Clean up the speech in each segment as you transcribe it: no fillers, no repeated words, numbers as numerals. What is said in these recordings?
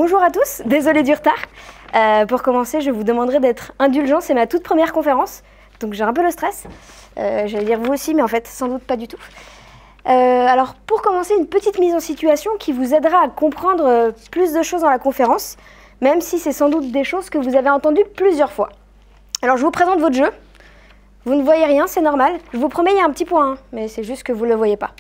Bonjour à tous, désolé du retard. Pour commencer, je vous demanderai d'être indulgents, c'est ma toute première conférence, donc j'ai un peu le stress. J'allais dire vous aussi, mais en fait, sans doute pas du tout. Alors, pour commencer, une petite mise en situation qui vous aidera à comprendre plus de choses dans la conférence, même si c'est sans doute des choses que vous avez entendues plusieurs fois. Alors, je vous présente votre jeu. Vous ne voyez rien, c'est normal. Je vous promets, il y a un petit point, mais c'est juste que vous ne le voyez pas.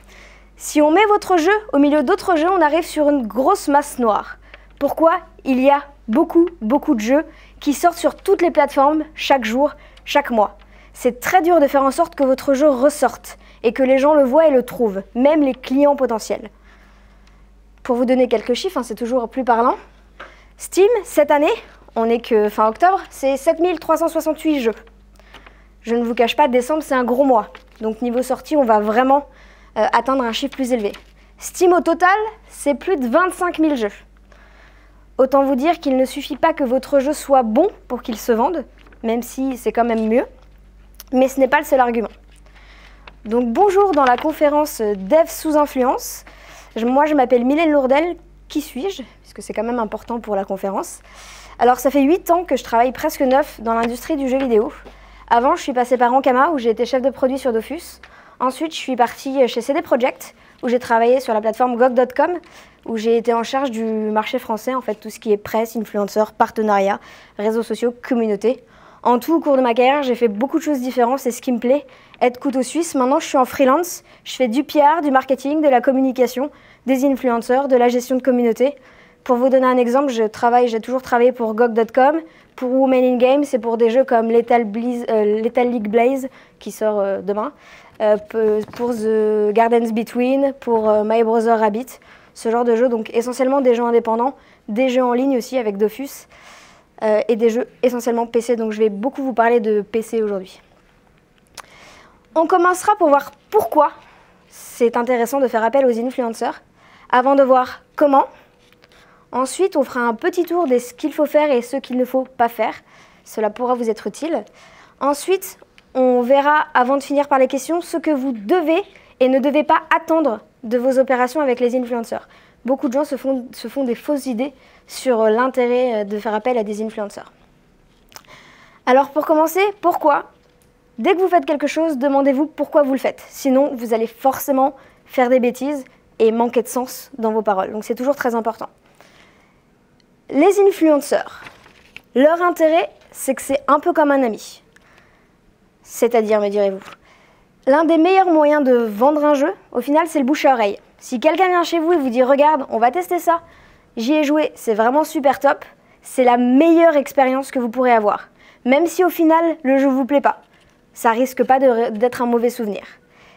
Si on met votre jeu au milieu d'autres jeux, on arrive sur une grosse masse noire. Pourquoi? Il y a beaucoup de jeux qui sortent sur toutes les plateformes, chaque jour, chaque mois. C'est très dur de faire en sorte que votre jeu ressorte et que les gens le voient et le trouvent, même les clients potentiels. Pour vous donner quelques chiffres, c'est toujours plus parlant. Steam, cette année, on n'est que fin octobre, c'est 7368 jeux. Je ne vous cache pas, décembre, c'est un gros mois. Donc niveau sortie, on va vraiment atteindre un chiffre plus élevé. Steam au total, c'est plus de 25 000 jeux. Autant vous dire qu'il ne suffit pas que votre jeu soit bon pour qu'il se vende, même si c'est quand même mieux, mais ce n'est pas le seul argument. Donc bonjour dans la conférence Dev sous influence. Moi je m'appelle Mylène Lourdel, qui suis-je? Puisque c'est quand même important pour la conférence. Alors ça fait 8 ans que je travaille presque 9 dans l'industrie du jeu vidéo. Avant je suis passée par Ankama où j'ai été chef de produit sur Dofus. Ensuite je suis partie chez CD Projekt où j'ai travaillé sur la plateforme GOG.com où j'ai été en charge du marché français, en fait tout ce qui est presse, influenceurs, partenariats, réseaux sociaux, communauté. En tout, au cours de ma carrière, j'ai fait beaucoup de choses différentes, c'est ce qui me plaît, être couteau suisse. Maintenant, je suis en freelance, je fais du PR, du marketing, de la communication, des influenceurs, de la gestion de communauté. Pour vous donner un exemple, j'ai toujours travaillé pour GOG.com, pour Women in Game, c'est pour des jeux comme Lethal League Blaze, qui sort demain, pour The Gardens Between, pour My Brother Rabbit, ce genre de jeux, donc essentiellement des jeux indépendants, des jeux en ligne aussi avec Dofus, et des jeux essentiellement PC, donc je vais beaucoup vous parler de PC aujourd'hui. On commencera pour voir pourquoi c'est intéressant de faire appel aux influenceurs, avant de voir comment. Ensuite, on fera un petit tour de ce qu'il faut faire et ce qu'il ne faut pas faire. Cela pourra vous être utile. Ensuite, on verra, avant de finir par les questions, ce que vous devez et ne devez pas attendre de vos opérations avec les influenceurs. Beaucoup de gens se font des fausses idées sur l'intérêt de faire appel à des influenceurs. Alors pour commencer, pourquoi? Dès que vous faites quelque chose, demandez-vous pourquoi vous le faites. Sinon, vous allez forcément faire des bêtises et manquer de sens dans vos paroles. Donc c'est toujours très important. Les influenceurs, leur intérêt, c'est que c'est un peu comme un ami. C'est-à-dire, me direz-vous, l'un des meilleurs moyens de vendre un jeu, au final, c'est le bouche à oreille. Si quelqu'un vient chez vous et vous dit « Regarde, on va tester ça, j'y ai joué, c'est vraiment super top », c'est la meilleure expérience que vous pourrez avoir. Même si au final, le jeu ne vous plaît pas. Ça risque pas d'être un mauvais souvenir.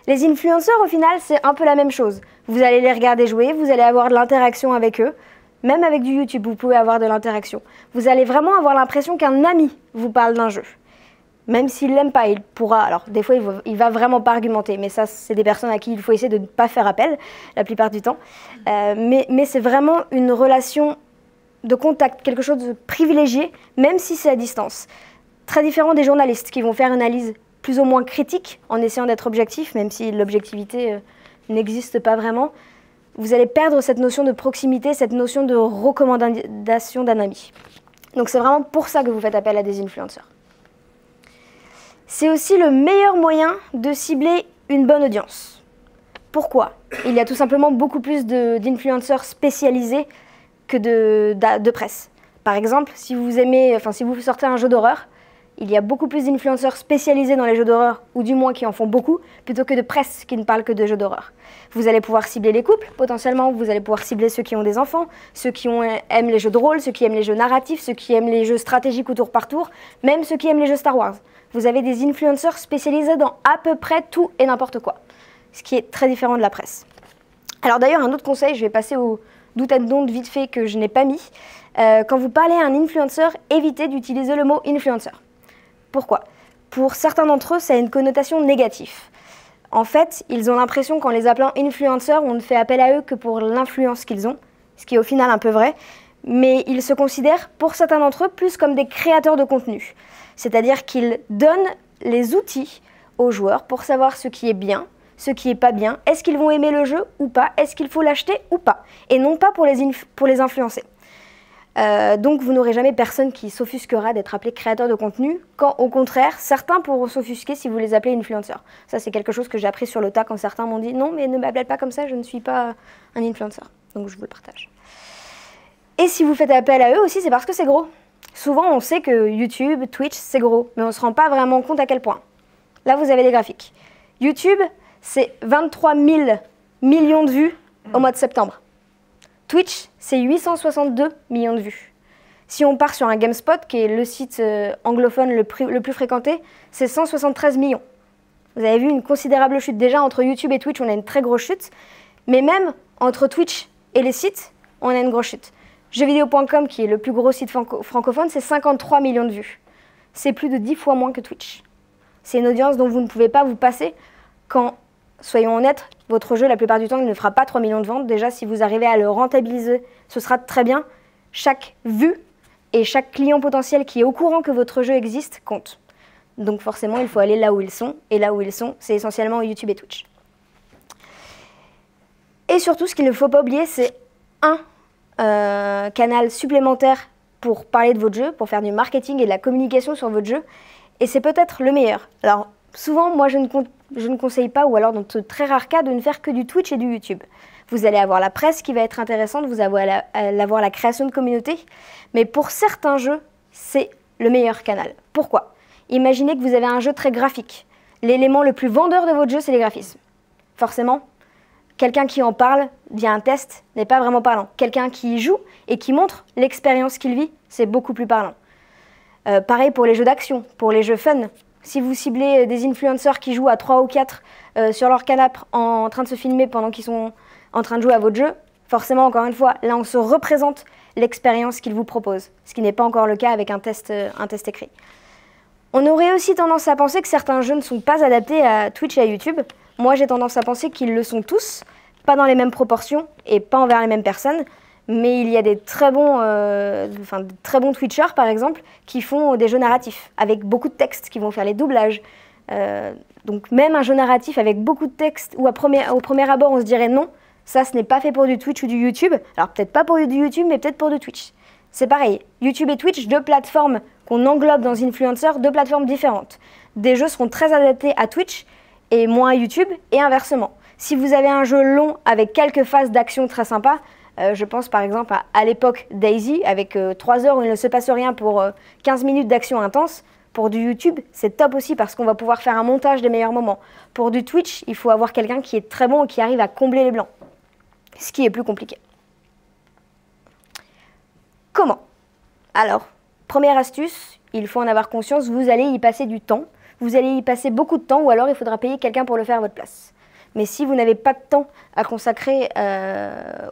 Les influenceurs, au final, c'est un peu la même chose. Vous allez les regarder jouer, vous allez avoir de l'interaction avec eux. Même avec du YouTube, vous pouvez avoir de l'interaction. Vous allez vraiment avoir l'impression qu'un ami vous parle d'un jeu. Même s'il l'aime pas, il pourra, alors des fois il va vraiment pas argumenter, mais ça c'est des personnes à qui il faut essayer de ne pas faire appel la plupart du temps. Mais c'est vraiment une relation de contact, quelque chose de privilégié, même si c'est à distance. Très différent des journalistes qui vont faire une analyse plus ou moins critique en essayant d'être objectif, même si l'objectivité n'existe pas vraiment. Vous allez perdre cette notion de proximité, cette notion de recommandation d'un ami. Donc c'est vraiment pour ça que vous faites appel à des influenceurs. C'est aussi le meilleur moyen de cibler une bonne audience. Pourquoi? Il y a tout simplement beaucoup plus d'influenceurs spécialisés que de presse. Par exemple, si vous sortez un jeu d'horreur, il y a beaucoup plus d'influenceurs spécialisés dans les jeux d'horreur, ou du moins qui en font beaucoup, plutôt que de presse qui ne parle que de jeux d'horreur. Vous allez pouvoir cibler les couples, potentiellement, vous allez pouvoir cibler ceux qui ont des enfants, ceux qui aiment les jeux de rôle, ceux qui aiment les jeux narratifs, ceux qui aiment les jeux stratégiques ou tour par tour, même ceux qui aiment les jeux Star Wars. Vous avez des influenceurs spécialisés dans à peu près tout et n'importe quoi, ce qui est très différent de la presse. Alors d'ailleurs, un autre conseil, je vais passer au do and don't vite fait que je n'ai pas mis. Quand vous parlez à un influenceur, évitez d'utiliser le mot influenceur. Pourquoi? Pour certains d'entre eux, ça a une connotation négative. En fait, ils ont l'impression qu'en les appelant influenceurs, on ne fait appel à eux que pour l'influence qu'ils ont, ce qui est au final un peu vrai, mais ils se considèrent, pour certains d'entre eux, plus comme des créateurs de contenu. C'est-à-dire qu'ils donnent les outils aux joueurs pour savoir ce qui est bien, ce qui est pas bien, est-ce qu'ils vont aimer le jeu ou pas, est-ce qu'il faut l'acheter ou pas, et non pas pour les influencer. Donc vous n'aurez jamais personne qui s'offusquera d'être appelé créateur de contenu, quand au contraire, certains pourront s'offusquer si vous les appelez influenceurs. Ça c'est quelque chose que j'ai appris sur le tas quand certains m'ont dit « Non mais ne m'appelle pas comme ça, je ne suis pas un influenceur ». Donc je vous le partage. Et si vous faites appel à eux aussi, c'est parce que c'est gros. Souvent on sait que YouTube, Twitch, c'est gros, mais on ne se rend pas vraiment compte à quel point. Là vous avez des graphiques. YouTube, c'est 23 000 millions de vues au mois de septembre. Twitch, c'est 862 millions de vues. Si on part sur un GameSpot, qui est le site anglophone le plus fréquenté, c'est 173 millions. Vous avez vu une considérable chute. Déjà, entre YouTube et Twitch, on a une très grosse chute. Mais même entre Twitch et les sites, on a une grosse chute. Jeuxvideo.com, qui est le plus gros site francophone, c'est 53 millions de vues. C'est plus de 10 fois moins que Twitch. C'est une audience dont vous ne pouvez pas vous passer quand, soyons honnêtes, votre jeu, la plupart du temps, il ne fera pas 3 millions de ventes. Déjà, si vous arrivez à le rentabiliser, ce sera très bien. Chaque vue et chaque client potentiel qui est au courant que votre jeu existe compte. Donc forcément, il faut aller là où ils sont. Et là où ils sont, c'est essentiellement YouTube et Twitch. Et surtout, ce qu'il ne faut pas oublier, c'est un canal supplémentaire pour parler de votre jeu, pour faire du marketing et de la communication sur votre jeu. Et c'est peut-être le meilleur. Alors, souvent, moi, je ne conseille pas, ou alors dans de très rares cas, de ne faire que du Twitch et du YouTube. Vous allez avoir la presse qui va être intéressante, vous allez avoir la création de communauté, mais pour certains jeux, c'est le meilleur canal. Pourquoi? Imaginez que vous avez un jeu très graphique. L'élément le plus vendeur de votre jeu, c'est les graphismes. Forcément, quelqu'un qui en parle via un test n'est pas vraiment parlant. Quelqu'un qui y joue et qui montre l'expérience qu'il vit, c'est beaucoup plus parlant. Pareil pour les jeux d'action, pour les jeux fun. Si vous ciblez des influenceurs qui jouent à 3 ou 4 sur leur canapé en train de se filmer pendant qu'ils sont en train de jouer à votre jeu, forcément, encore une fois, là on se représente l'expérience qu'ils vous proposent, ce qui n'est pas encore le cas avec un test écrit. On aurait aussi tendance à penser que certains jeux ne sont pas adaptés à Twitch et à YouTube. Moi j'ai tendance à penser qu'ils le sont tous, pas dans les mêmes proportions et pas envers les mêmes personnes. Mais il y a des très bons Twitchers, par exemple, qui font des jeux narratifs, avec beaucoup de texte, qui vont faire les doublages. Donc même un jeu narratif avec beaucoup de texte, où au premier abord on se dirait non, ça ce n'est pas fait pour du Twitch ou du YouTube. Alors peut-être pas pour du YouTube, mais peut-être pour du Twitch. C'est pareil, YouTube et Twitch, deux plateformes qu'on englobe dans Influencer, deux plateformes différentes. Des jeux seront très adaptés à Twitch et moins à YouTube, et inversement. Si vous avez un jeu long avec quelques phases d'action très sympas, je pense par exemple à l'époque Daisy, avec 3 heures où il ne se passe rien pour 15 minutes d'action intense. Pour du YouTube, c'est top aussi parce qu'on va pouvoir faire un montage des meilleurs moments. Pour du Twitch, il faut avoir quelqu'un qui est très bon et qui arrive à combler les blancs, ce qui est plus compliqué. Comment? Alors, première astuce, il faut en avoir conscience, vous allez y passer du temps, vous allez y passer beaucoup de temps ou alors il faudra payer quelqu'un pour le faire à votre place. Mais si vous n'avez pas de temps à consacrer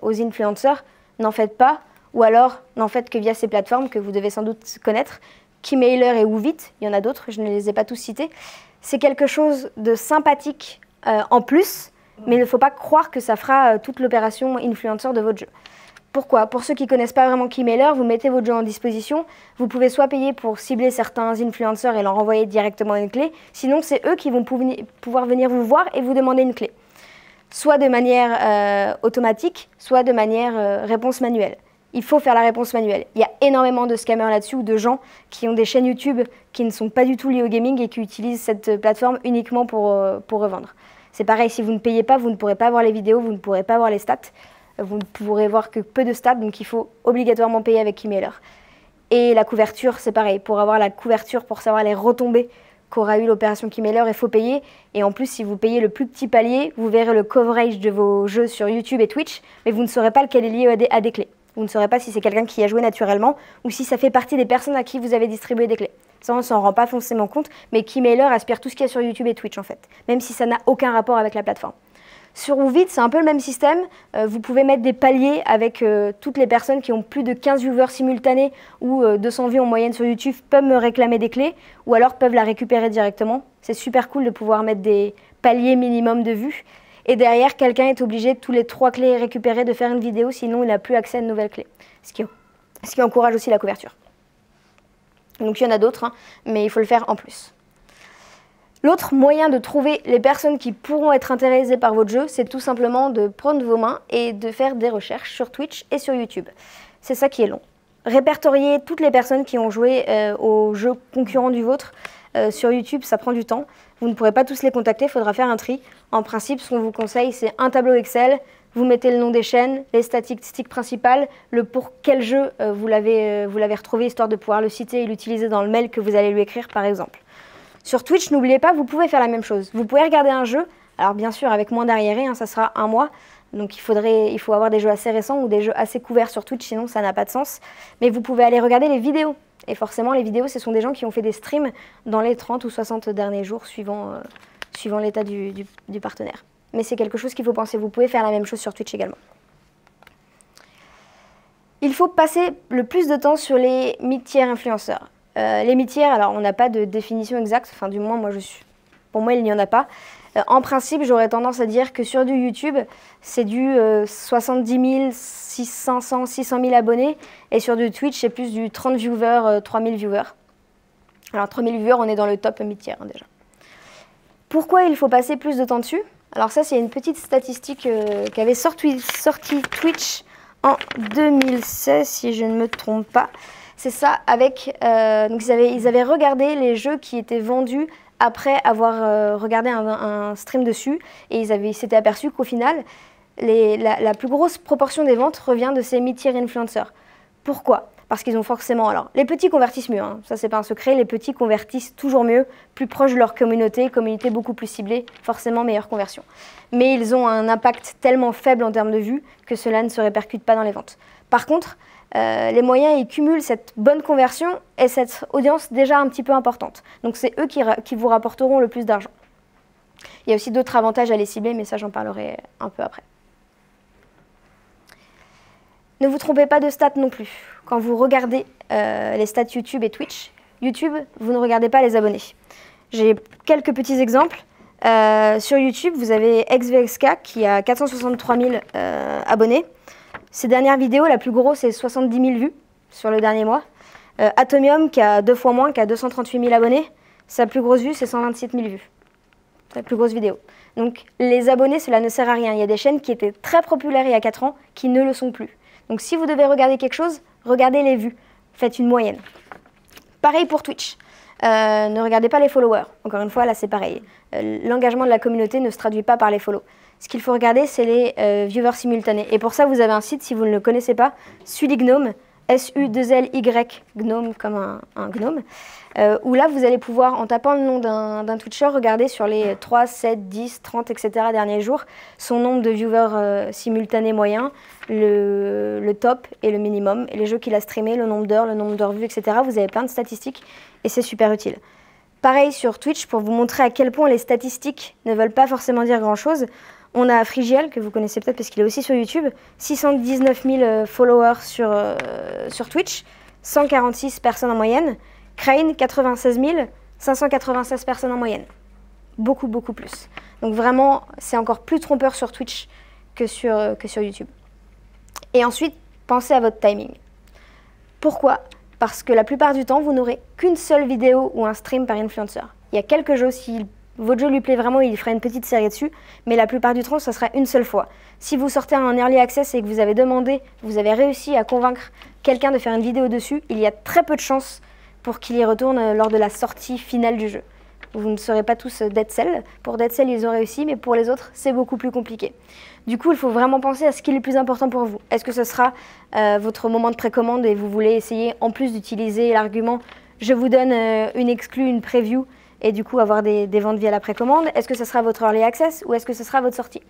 aux influenceurs, n'en faites pas, ou alors n'en faites que via ces plateformes que vous devez sans doute connaître. Keymailer et Woovit, il y en a d'autres, je ne les ai pas tous cités. C'est quelque chose de sympathique en plus, mais il ne faut pas croire que ça fera toute l'opération influenceur de votre jeu. Pourquoi? Pour ceux qui ne connaissent pas vraiment Keymailer, vous mettez votre jeu en disposition, vous pouvez soit payer pour cibler certains influenceurs et leur envoyer directement une clé, sinon c'est eux qui vont pouvoir venir vous voir et vous demander une clé. Soit de manière automatique, soit de manière réponse manuelle. Il faut faire la réponse manuelle. Il y a énormément de scammers là-dessus ou de gens qui ont des chaînes YouTube qui ne sont pas du tout liées au gaming et qui utilisent cette plateforme uniquement pour revendre. C'est pareil, si vous ne payez pas, vous ne pourrez pas voir les vidéos, vous ne pourrez pas voir les stats. Vous ne pourrez voir que peu de stats, donc il faut obligatoirement payer avec Keymailer. Et la couverture, c'est pareil. Pour avoir la couverture, pour savoir les retombées qu'aura eu l'opération Keymailer, il faut payer. Et en plus, si vous payez le plus petit palier, vous verrez le coverage de vos jeux sur YouTube et Twitch, mais vous ne saurez pas lequel est lié à des clés. Vous ne saurez pas si c'est quelqu'un qui a joué naturellement ou si ça fait partie des personnes à qui vous avez distribué des clés. Ça, on ne s'en rend pas forcément compte, mais Keymailer aspire tout ce qu'il y a sur YouTube et Twitch en fait, même si ça n'a aucun rapport avec la plateforme. Sur Woovit, c'est un peu le même système. Vous pouvez mettre des paliers avec toutes les personnes qui ont plus de 15 viewers simultanés ou 200 vues en moyenne sur YouTube peuvent me réclamer des clés ou alors peuvent la récupérer directement. C'est super cool de pouvoir mettre des paliers minimum de vues. Et derrière, quelqu'un est obligé, tous les 3 clés récupérées, de faire une vidéo, sinon il n'a plus accès à de nouvelles clés. Ce qui encourage aussi la couverture. Donc il y en a d'autres, hein, mais il faut le faire en plus. L'autre moyen de trouver les personnes qui pourront être intéressées par votre jeu, c'est tout simplement de prendre vos mains et de faire des recherches sur Twitch et sur YouTube. C'est ça qui est long. répertorier toutes les personnes qui ont joué aux jeux concurrents du vôtre sur YouTube, ça prend du temps. Vous ne pourrez pas tous les contacter, il faudra faire un tri. En principe, ce qu'on vous conseille, c'est un tableau Excel. Vous mettez le nom des chaînes, les statistiques principales, le pour quel jeu vous l'avez retrouvé, histoire de pouvoir le citer et l'utiliser dans le mail que vous allez lui écrire, par exemple. Sur Twitch, n'oubliez pas, vous pouvez faire la même chose. Vous pouvez regarder un jeu, alors bien sûr avec moins d'arriérés, hein, ça sera un mois, donc il faut avoir des jeux assez récents ou des jeux assez couverts sur Twitch, sinon ça n'a pas de sens. Mais vous pouvez aller regarder les vidéos. Et forcément, les vidéos, ce sont des gens qui ont fait des streams dans les 30 ou 60 derniers jours, suivant l'état du partenaire. Mais c'est quelque chose qu'il faut penser. Vous pouvez faire la même chose sur Twitch également. Il faut passer le plus de temps sur les mid-tier influenceurs. Les mid-tier, alors on n'a pas de définition exacte, enfin du moins pour moi il n'y en a pas. En principe, j'aurais tendance à dire que sur du YouTube, c'est du 70 000, 500, 600 000 abonnés. Et sur du Twitch, c'est plus du 30 viewers, 3000 viewers. Alors 3000 viewers, on est dans le top mid-tier hein, déjà. Pourquoi il faut passer plus de temps dessus? Alors ça, c'est une petite statistique qu'avait sorti Twitch en 2016, si je ne me trompe pas. C'est ça, donc ils avaient regardé les jeux qui étaient vendus après avoir regardé un stream dessus, et ils s'étaient aperçus qu'au final, la plus grosse proportion des ventes revient de ces mid-tier influenceurs. Pourquoi? Parce qu'ils ont forcément... Alors, les petits convertissent mieux, hein, ça c'est pas un secret, les petits convertissent toujours mieux, plus proche de leur communauté beaucoup plus ciblée, forcément meilleure conversion. Mais ils ont un impact tellement faible en termes de vues que cela ne se répercute pas dans les ventes. Par contre, les moyens, ils cumulent cette bonne conversion et cette audience déjà un petit peu importante. Donc c'est eux qui vous rapporteront le plus d'argent. Il y a aussi d'autres avantages à les cibler, mais ça j'en parlerai un peu après. Ne vous trompez pas de stats non plus. Quand vous regardez les stats YouTube et Twitch, YouTube, vous ne regardez pas les abonnés. J'ai quelques petits exemples. Sur YouTube, vous avez XVXK qui a 463 000 abonnés. Ses dernières vidéos, la plus grosse, c'est 70 000 vues sur le dernier mois. Atomium, qui a 2 fois moins, qui a 238 000 abonnés. Sa plus grosse vue, c'est 127 000 vues. La plus grosse vidéo. Donc, les abonnés, cela ne sert à rien. Il y a des chaînes qui étaient très populaires il y a 4 ans, qui ne le sont plus. Donc, si vous devez regarder quelque chose, regardez les vues. Faites une moyenne. Pareil pour Twitch. Ne regardez pas les followers. Encore une fois, là, c'est pareil. L'engagement de la communauté ne se traduit pas par les follow. Ce qu'il faut regarder, c'est les viewers simultanés. Et pour ça, vous avez un site, si vous ne le connaissez pas, Sulygnome, S-U-2-L-Y, gnome comme un gnome, où là, vous allez pouvoir, en tapant le nom d'un Twitcher, regarder sur les 3, 7, 10, 30, etc. derniers jours, son nombre de viewers simultanés moyens, le top et le minimum, et les jeux qu'il a streamés, le nombre d'heures vues, etc. Vous avez plein de statistiques et c'est super utile. Pareil sur Twitch, pour vous montrer à quel point les statistiques ne veulent pas forcément dire grand-chose, on a Frigiel, que vous connaissez peut-être parce qu'il est aussi sur YouTube, 619 000 followers sur Twitch, 146 personnes en moyenne. Crane, 96 000, 596 personnes en moyenne. Beaucoup, beaucoup plus. Donc vraiment, c'est encore plus trompeur sur Twitch que sur YouTube. Et ensuite, pensez à votre timing. Pourquoi? Parce que la plupart du temps, vous n'aurez qu'une seule vidéo ou un stream par influenceur. Il y a quelques jeux, si votre jeu lui plaît vraiment, il fera une petite série dessus, mais la plupart du temps, ça sera une seule fois. Si vous sortez un early access et que vous avez réussi à convaincre quelqu'un de faire une vidéo dessus, il y a très peu de chances pour qu'il y retourne lors de la sortie finale du jeu. Vous ne serez pas tous Dead Cell. Pour Dead Cell, ils ont réussi, mais pour les autres, c'est beaucoup plus compliqué. Du coup, il faut vraiment penser à ce qui est le plus important pour vous. Est-ce que ce sera votre moment de précommande et vous voulez essayer, en plus d'utiliser l'argument « je vous donne une exclue, une preview » et du coup avoir des ventes via la précommande? Est-ce que ce sera votre early access ou est-ce que ce sera votre sortie?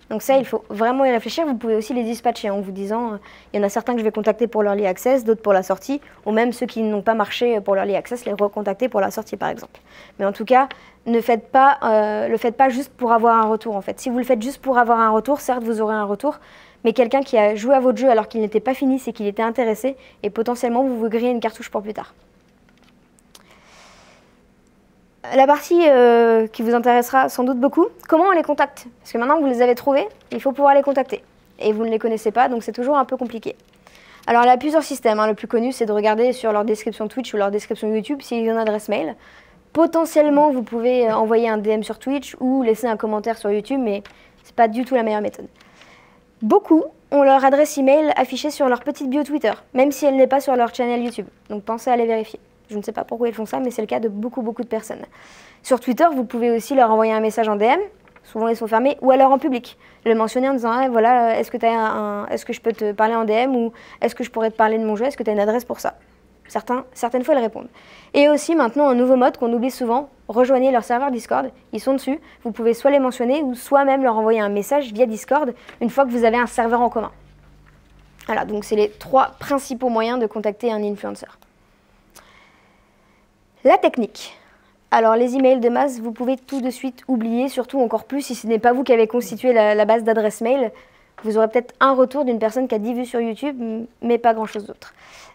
Donc ça, il faut vraiment y réfléchir. Vous pouvez aussi les dispatcher en vous disant il y en a certains que je vais contacter pour l'early access, d'autres pour la sortie, ou même ceux qui n'ont pas marché pour l'early access, les recontacter pour la sortie par exemple. Mais en tout cas, ne le faites pas juste pour avoir un retour en fait. Si vous le faites juste pour avoir un retour, certes vous aurez un retour, mais quelqu'un qui a joué à votre jeu alors qu'il n'était pas fini, c'est qu'il était intéressé, et potentiellement vous grillez une cartouche pour plus tard. La partie qui vous intéressera sans doute beaucoup, comment on les contacte? Parce que maintenant que vous les avez trouvés, il faut pouvoir les contacter. Et vous ne les connaissez pas, donc c'est toujours un peu compliqué. Alors il y a plusieurs systèmes. Le plus connu, c'est de regarder sur leur description Twitch ou leur description YouTube s'ils ont une adresse mail. Potentiellement, vous pouvez envoyer un DM sur Twitch ou laisser un commentaire sur YouTube, mais ce n'est pas du tout la meilleure méthode. Beaucoup ont leur adresse email affichée sur leur petite bio Twitter, même si elle n'est pas sur leur channel YouTube. Donc pensez à les vérifier. Je ne sais pas pourquoi ils font ça, mais c'est le cas de beaucoup de personnes. Sur Twitter, vous pouvez aussi leur envoyer un message en DM, souvent ils sont fermés, ou alors en public. Le mentionner en disant ah, voilà, est-ce que je peux te parler en DM ou est-ce que je pourrais te parler de mon jeu, est-ce que tu as une adresse pour ça? Certaines fois, ils répondent. Et aussi maintenant, un nouveau mode qu'on oublie souvent, rejoignez leur serveur Discord, ils sont dessus, vous pouvez soit les mentionner ou soit même leur envoyer un message via Discord une fois que vous avez un serveur en commun. Voilà, donc c'est les 3 principaux moyens de contacter un influenceur. La technique. Alors les emails de masse, vous pouvez tout de suite oublier, surtout encore plus si ce n'est pas vous qui avez constitué la base d'adresse mail. Vous aurez peut-être un retour d'une personne qui a 10 vues sur YouTube, mais pas grand-chose d'autre.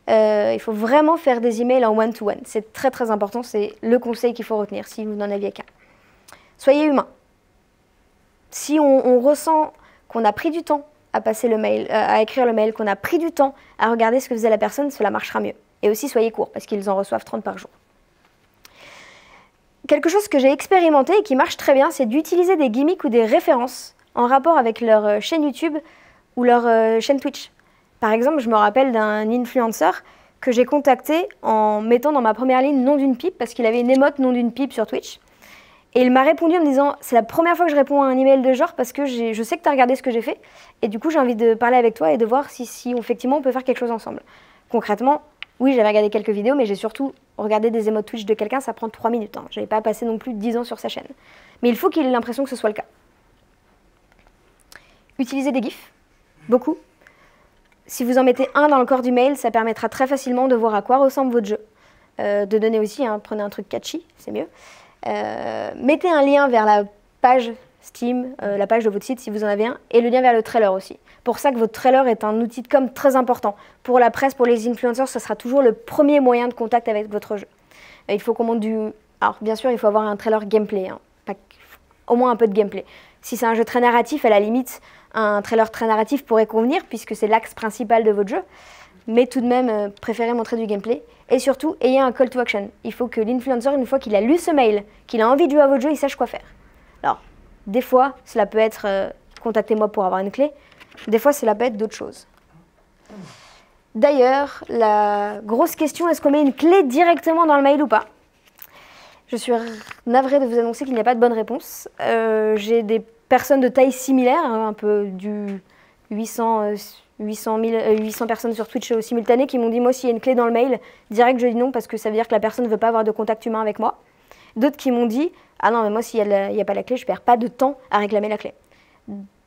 Il faut vraiment faire des emails en one-to-one. C'est très important, c'est le conseil qu'il faut retenir si vous n'en aviez qu'un. Soyez humain. Si on ressent qu'on a pris du temps à passer le mail, à écrire le mail, qu'on a pris du temps à regarder ce que faisait la personne, cela marchera mieux. Et aussi soyez court, parce qu'ils en reçoivent 30 par jour. Quelque chose que j'ai expérimenté et qui marche très bien, c'est d'utiliser des gimmicks ou des références en rapport avec leur chaîne YouTube ou leur chaîne Twitch. Par exemple, je me rappelle d'un influenceur que j'ai contacté en mettant dans ma première ligne nom d'une pipe parce qu'il avait une émote nom d'une pipe sur Twitch. Et il m'a répondu en me disant « C'est la première fois que je réponds à un email de genre parce que je sais que tu as regardé ce que j'ai fait et du coup j'ai envie de parler avec toi et de voir si effectivement on peut faire quelque chose ensemble. » Concrètement, oui, j'avais regardé quelques vidéos, mais j'ai surtout regardé des émotes Twitch de quelqu'un, ça prend 3 minutes. Hein. Je n'avais pas passé non plus 10 ans sur sa chaîne. Mais il faut qu'il ait l'impression que ce soit le cas. Utilisez des GIFs, beaucoup. Si vous en mettez un dans le corps du mail, ça permettra très facilement de voir à quoi ressemble votre jeu. De donner aussi, hein, prenez un truc catchy, c'est mieux. Mettez un lien vers la page Steam, la page de votre site si vous en avez un, et le lien vers le trailer aussi. Pour ça que votre trailer est un outil de com très important. Pour la presse, pour les influenceurs, ce sera toujours le premier moyen de contact avec votre jeu. Il faut qu'on monte du... Alors bien sûr, il faut avoir un trailer gameplay, hein, au moins un peu de gameplay. Si c'est un jeu très narratif, à la limite, un trailer très narratif pourrait convenir puisque c'est l'axe principal de votre jeu. Mais tout de même, préférez montrer du gameplay. Et surtout, ayez un call to action. Il faut que l'influenceur, une fois qu'il a lu ce mail, qu'il a envie de jouer à votre jeu, il sache quoi faire. Alors, des fois, cela peut être contactez-moi pour avoir une clé. Des fois, cela peut être d'autres choses. D'ailleurs, la grosse question, est-ce qu'on met une clé directement dans le mail ou pas? Je suis navrée de vous annoncer qu'il n'y a pas de bonne réponse. J'ai des personnes de taille similaire, hein, un peu du 800 personnes sur Twitch simultanées qui m'ont dit moi s'il y a une clé dans le mail, direct je dis non parce que ça veut dire que la personne ne veut pas avoir de contact humain avec moi. D'autres qui m'ont dit ah non mais moi s'il n'y a pas la clé, je perds pas de temps à réclamer la clé.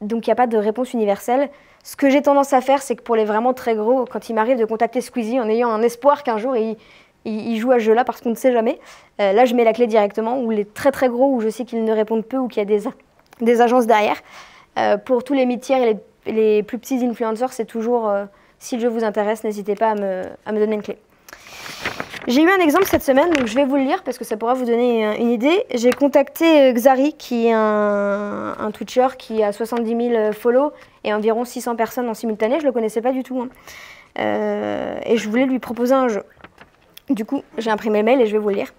Donc il n'y a pas de réponse universelle. Ce que j'ai tendance à faire, c'est que pour les vraiment très gros, quand il m'arrive de contacter Squeezie en ayant un espoir qu'un jour il joue à ce jeu-là parce qu'on ne sait jamais, là je mets la clé directement, ou les très très gros où je sais qu'ils ne répondent peu ou qu'il y a des agences derrière. Pour tous les mid-tiers et les plus petits influenceurs, c'est toujours, si le jeu vous intéresse, n'hésitez pas à me donner une clé. J'ai eu un exemple cette semaine, donc je vais vous le lire parce que ça pourra vous donner une idée. J'ai contacté Xari, qui est un Twitcher qui a 70 000 follow et environ 600 personnes en simultané. Je ne le connaissais pas du tout. Hein. Et je voulais lui proposer un jeu. Du coup, j'ai imprimé le mail et je vais vous le lire.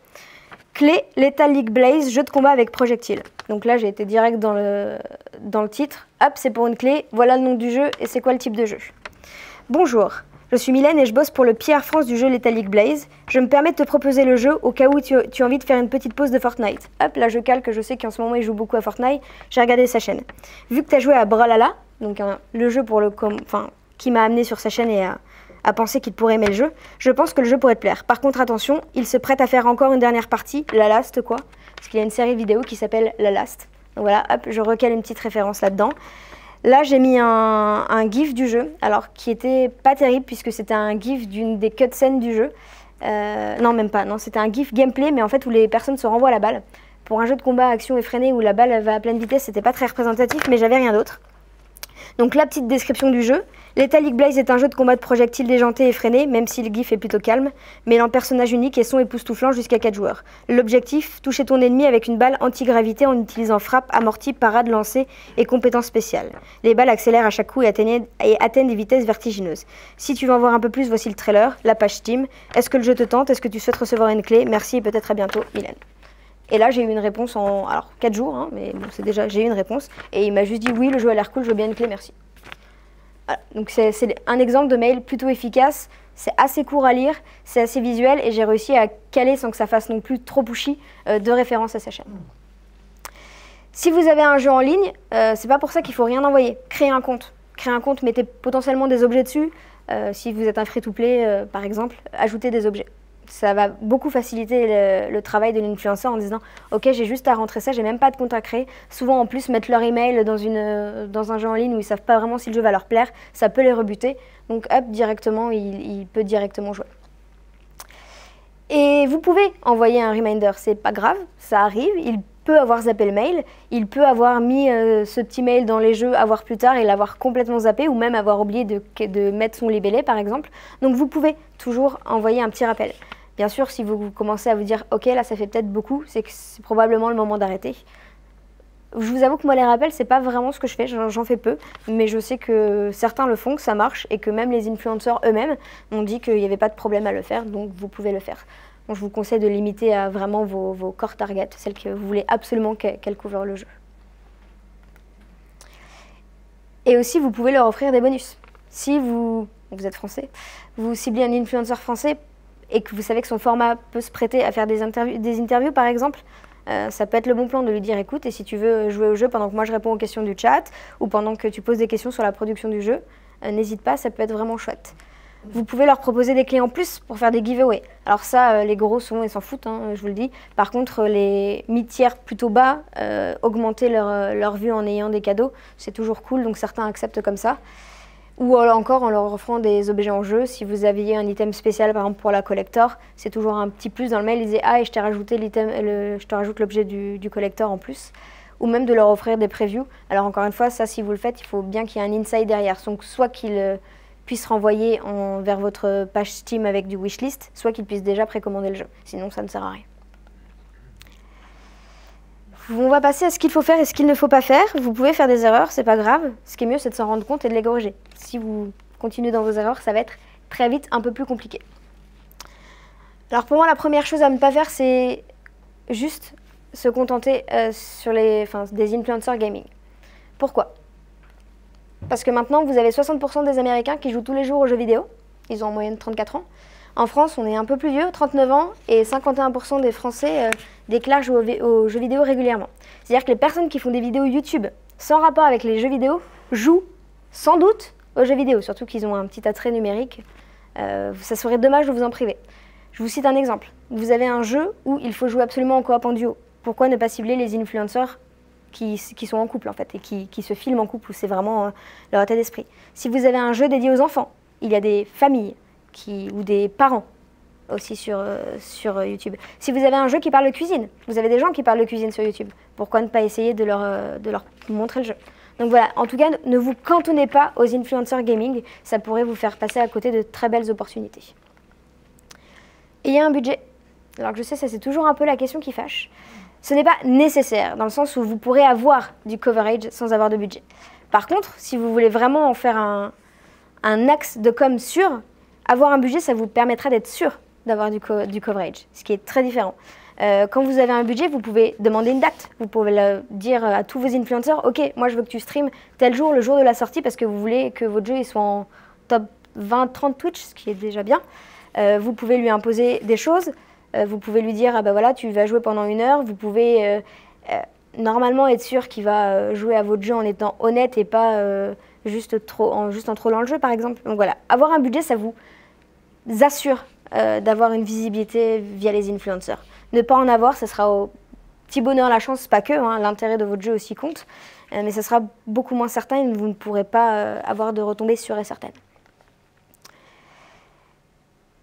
Clé, Lethal League Blaze, jeu de combat avec projectile. Donc là, j'ai été direct dans le titre. Hop, c'est pour une clé. Voilà le nom du jeu et c'est quoi le type de jeu. Bonjour. Je suis Mylène et je bosse pour le PR France du jeu Lethal League Blaze. Je me permets de te proposer le jeu au cas où tu as envie de faire une petite pause de Fortnite. Hop, là je calque, je sais qu'en ce moment il joue beaucoup à Fortnite. J'ai regardé sa chaîne. Vu que tu as joué à Brawlhalla, donc le jeu qui m'a amené sur sa chaîne et à penser qu'il pourrait aimer le jeu, je pense que le jeu pourrait te plaire. Par contre, attention, il se prête à faire encore une dernière partie, La Last quoi, parce qu'il y a une série vidéo qui s'appelle La Last. Donc voilà, hop, je recale une petite référence là-dedans. Là, j'ai mis un gif du jeu, alors qui était pas terrible puisque c'était un gif d'une des cutscenes du jeu. Non, même pas, non, c'était un gif gameplay, mais en fait où les personnes se renvoient la balle. Pour un jeu de combat action effrénée où la balle va à pleine vitesse, c'était pas très représentatif, mais j'avais rien d'autre. Donc la petite description du jeu. Lethal League Blaze est un jeu de combat de projectiles déjanté et effréné, même si le gif est plutôt calme, mêlant personnage unique et son époustouflant jusqu'à 4 joueurs. L'objectif, toucher ton ennemi avec une balle anti-gravité en utilisant frappe, amorti, parade, lancer et compétences spéciales. Les balles accélèrent à chaque coup et atteignent des vitesses vertigineuses. Si tu veux en voir un peu plus, voici le trailer, la page Steam. Est-ce que le jeu te tente? Est-ce que tu souhaites recevoir une clé? Merci et peut-être à bientôt, Mylène. Et là, j'ai eu une réponse en 4 jours, hein, mais bon, j'ai eu une réponse. Et il m'a juste dit oui, le jeu a l'air cool, je veux bien une clé, merci. Voilà. Donc c'est un exemple de mail plutôt efficace, c'est assez court à lire, c'est assez visuel et j'ai réussi à caler sans que ça fasse non plus trop pushy de références à sa chaîne. Si vous avez un jeu en ligne, c'est pas pour ça qu'il faut rien envoyer. Créez un compte. Créez un compte, mettez potentiellement des objets dessus. Si vous êtes un free-to-play, par exemple, ajoutez des objets. Ça va beaucoup faciliter le travail de l'influenceur en disant « Ok, j'ai juste à rentrer ça, j'ai même pas de compte à créer. » Souvent, en plus, mettre leur email dans un jeu en ligne où ils savent pas vraiment si le jeu va leur plaire, ça peut les rebuter. Donc, hop, directement, il peut directement jouer. Et vous pouvez envoyer un reminder, c'est pas grave, ça arrive. Il peut avoir zappé le mail, il peut avoir mis ce petit mail dans les jeux à voir plus tard et l'avoir complètement zappé ou même avoir oublié de mettre son libellé par exemple. Donc vous pouvez toujours envoyer un petit rappel. Bien sûr, si vous commencez à vous dire « Ok, là ça fait peut-être beaucoup », c'est que c'est probablement le moment d'arrêter. Je vous avoue que moi les rappels, c'est pas vraiment ce que je fais, j'en fais peu, mais je sais que certains le font, que ça marche et que même les influenceurs eux-mêmes m'ont dit qu'il n'y avait pas de problème à le faire, donc vous pouvez le faire. Donc, je vous conseille de limiter à vraiment vos core targets, celles que vous voulez absolument qu'elles couvrent le jeu. Et aussi, vous pouvez leur offrir des bonus. Si vous êtes français, vous ciblez un influenceur français et que vous savez que son format peut se prêter à faire des interviews par exemple, ça peut être le bon plan de lui dire « Écoute, et si tu veux jouer au jeu pendant que moi je réponds aux questions du chat ou pendant que tu poses des questions sur la production du jeu, n'hésite pas, ça peut être vraiment chouette. » Vous pouvez leur proposer des clés en plus pour faire des giveaways. Alors ça, les gros ils s'en foutent, hein, je vous le dis. Par contre, les mi-tiers plutôt bas, augmenter leur vue en ayant des cadeaux, c'est toujours cool, donc certains acceptent comme ça. Ou encore en leur offrant des objets en jeu. Si vous aviez un item spécial, par exemple pour la collector, c'est toujours un petit plus dans le mail. Ils disaient « Ah, et je t'ai rajouté je te rajoute l'objet du collector en plus ». Ou même de leur offrir des previews. Alors encore une fois, ça, si vous le faites, il faut bien qu'il y ait un insight derrière. Donc soit qu'ils puisse renvoyer vers votre page Steam avec du wishlist, soit qu'ils puissent déjà précommander le jeu. Sinon, ça ne sert à rien. On va passer à ce qu'il faut faire et ce qu'il ne faut pas faire. Vous pouvez faire des erreurs, c'est pas grave. Ce qui est mieux, c'est de s'en rendre compte et de les corriger. Si vous continuez dans vos erreurs, ça va être très vite un peu plus compliqué. Alors pour moi, la première chose à ne pas faire, c'est juste se contenter sur des influenceurs gaming. Pourquoi ? Parce que maintenant, vous avez 60% des Américains qui jouent tous les jours aux jeux vidéo. Ils ont en moyenne 34 ans. En France, on est un peu plus vieux, 39 ans, et 51% des Français déclarent jouer aux jeux vidéo régulièrement. C'est-à-dire que les personnes qui font des vidéos YouTube sans rapport avec les jeux vidéo jouent sans doute aux jeux vidéo, surtout qu'ils ont un petit attrait numérique. Ça serait dommage de vous en priver. Je vous cite un exemple. Vous avez un jeu où il faut jouer absolument en coop en duo. Pourquoi ne pas cibler les influenceurs qui sont en couple en fait et qui se filment en couple où c'est vraiment leur état d'esprit. Si vous avez un jeu dédié aux enfants, il y a des familles ou des parents aussi sur YouTube. Si vous avez un jeu qui parle de cuisine, vous avez des gens qui parlent de cuisine sur YouTube. Pourquoi ne pas essayer de leur montrer le jeu? Donc voilà, en tout cas, ne vous cantonnez pas aux influenceurs gaming, ça pourrait vous faire passer à côté de très belles opportunités. Ayez un budget. Alors que je sais, ça c'est toujours un peu la question qui fâche. Ce n'est pas nécessaire, dans le sens où vous pourrez avoir du coverage sans avoir de budget. Par contre, si vous voulez vraiment en faire un axe de com sûr, avoir un budget, ça vous permettra d'être sûr d'avoir du coverage, ce qui est très différent. Quand vous avez un budget, vous pouvez demander une date. Vous pouvez dire à tous vos influenceurs, ok, moi je veux que tu streames tel jour, le jour de la sortie, parce que vous voulez que votre jeu il soit en top 20-30 Twitch, ce qui est déjà bien. Vous pouvez lui imposer des choses. Vous pouvez lui dire, ah ben voilà, tu vas jouer pendant 1 heure. Vous pouvez normalement être sûr qu'il va jouer à votre jeu en étant honnête et pas juste en trollant le jeu, par exemple. Donc voilà, avoir un budget, ça vous assure d'avoir une visibilité via les influenceurs. Ne pas en avoir, ça sera au petit bonheur la chance, pas que, hein, l'intérêt de votre jeu aussi compte, mais ça sera beaucoup moins certain et vous ne pourrez pas avoir de retombées sûres et certaines.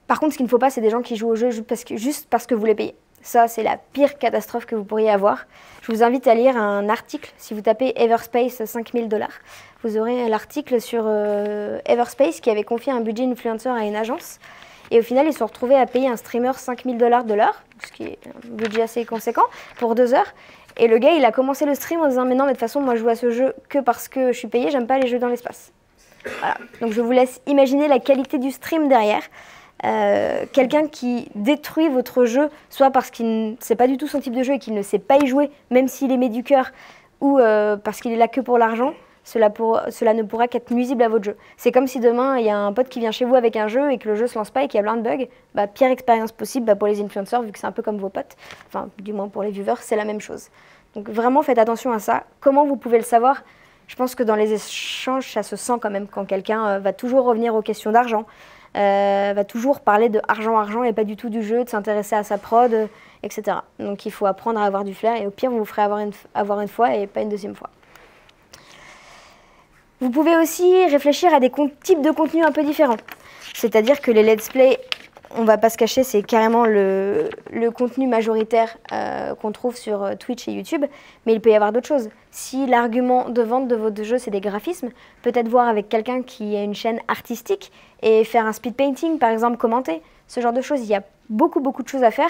Par contre, ce qu'il ne faut pas, c'est des gens qui jouent au jeu juste parce que vous les payez. Ça, c'est la pire catastrophe que vous pourriez avoir. Je vous invite à lire un article. Si vous tapez Everspace 5000 $, vous aurez l'article sur Everspace qui avait confié un budget influenceur à une agence. Et au final, ils se sont retrouvés à payer un streamer 5000 $ de l'heure, ce qui est un budget assez conséquent, pour 2 heures. Et le gars, il a commencé le stream en disant « Mais non, mais de toute façon, moi, je joue à ce jeu que parce que je suis payé, j'aime pas les jeux dans l'espace. » Voilà. Donc, je vous laisse imaginer la qualité du stream derrière. Quelqu'un qui détruit votre jeu, soit parce qu'il ne sait pas du tout son type de jeu et qu'il ne sait pas y jouer, même s'il aimait du cœur, ou parce qu'il est là que pour l'argent, cela ne pourra qu'être nuisible à votre jeu. C'est comme si demain, il y a un pote qui vient chez vous avec un jeu et que le jeu se lance pas et qu'il y a plein de bugs. Bah, pire expérience possible pour les influenceurs, vu que c'est un peu comme vos potes. Enfin, du moins pour les viewers, c'est la même chose. Donc vraiment, faites attention à ça. Comment vous pouvez le savoir? Je pense que dans les échanges, ça se sent quand même quand quelqu'un va toujours revenir aux questions d'argent, va toujours parler de argent et pas du tout du jeu, de s'intéresser à sa prod, etc. Donc il faut apprendre à avoir du flair et au pire, vous vous ferez avoir une fois et pas une deuxième fois. Vous pouvez aussi réfléchir à des types de contenus un peu différents. C'est-à-dire que les let's play, on va pas se cacher, c'est carrément le contenu majoritaire qu'on trouve sur Twitch et YouTube, mais il peut y avoir d'autres choses. Si l'argument de vente de votre jeu, c'est des graphismes, peut-être voir avec quelqu'un qui a une chaîne artistique et faire un speed painting, par exemple, commenter, ce genre de choses. Il y a beaucoup de choses à faire.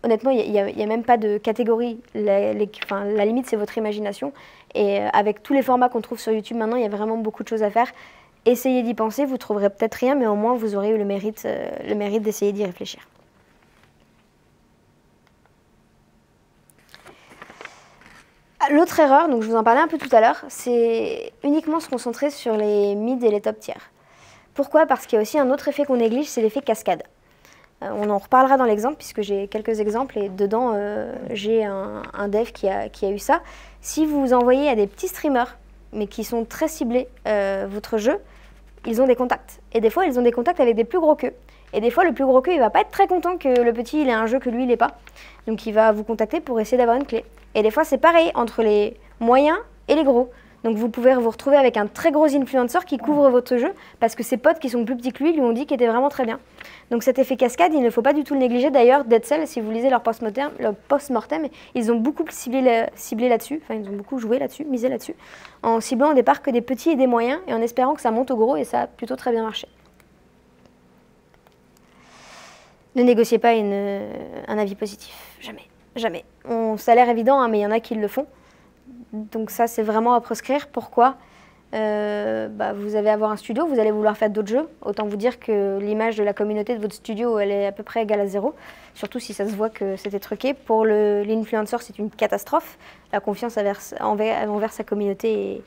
Honnêtement, il n'y a même pas de catégorie. La limite, c'est votre imagination. Et avec tous les formats qu'on trouve sur YouTube maintenant, il y a vraiment beaucoup de choses à faire. Essayez d'y penser, vous ne trouverez peut-être rien, mais au moins vous aurez eu le mérite d'essayer d'y réfléchir. L'autre erreur, donc je vous en parlais un peu tout à l'heure, c'est uniquement se concentrer sur les mid et les top tiers. Pourquoi? Parce qu'il y a aussi un autre effet qu'on néglige, c'est l'effet cascade. On en reparlera dans l'exemple, puisque j'ai quelques exemples, et dedans, j'ai un dev qui a eu ça. Si vous envoyez à des petits streamers, mais qui sont très ciblés votre jeu, ils ont des contacts. Et des fois, ils ont des contacts avec des plus gros qu'eux. Et des fois, le plus gros qu'eux, il va pas être très content que le petit, il ait un jeu que lui, il n'ait pas. Donc, il va vous contacter pour essayer d'avoir une clé. Et des fois, c'est pareil entre les moyens et les gros. Donc, vous pouvez vous retrouver avec un très gros influenceur qui couvre votre jeu parce que ses potes qui sont plus petits que lui ont dit qu'il était vraiment très bien. Donc, cet effet cascade, il ne faut pas du tout le négliger. D'ailleurs, Dead Cell, si vous lisez leur post-mortem, ils ont beaucoup ciblé là-dessus. Enfin, ils ont beaucoup joué là-dessus, misé là-dessus. En ciblant au départ que des petits et des moyens et en espérant que ça monte au gros, et ça a plutôt très bien marché. Ne négociez pas un avis positif. Jamais. Jamais. Ça a l'air évident, hein, mais il y en a qui le font. Donc ça, c'est vraiment à proscrire. Pourquoi? Vous allez avoir un studio, vous allez vouloir faire d'autres jeux. Autant vous dire que l'image de la communauté de votre studio, elle est à peu près égale à 0. Surtout si ça se voit que c'était truqué. Pour l'influenceur, c'est une catastrophe. La confiance envers sa communauté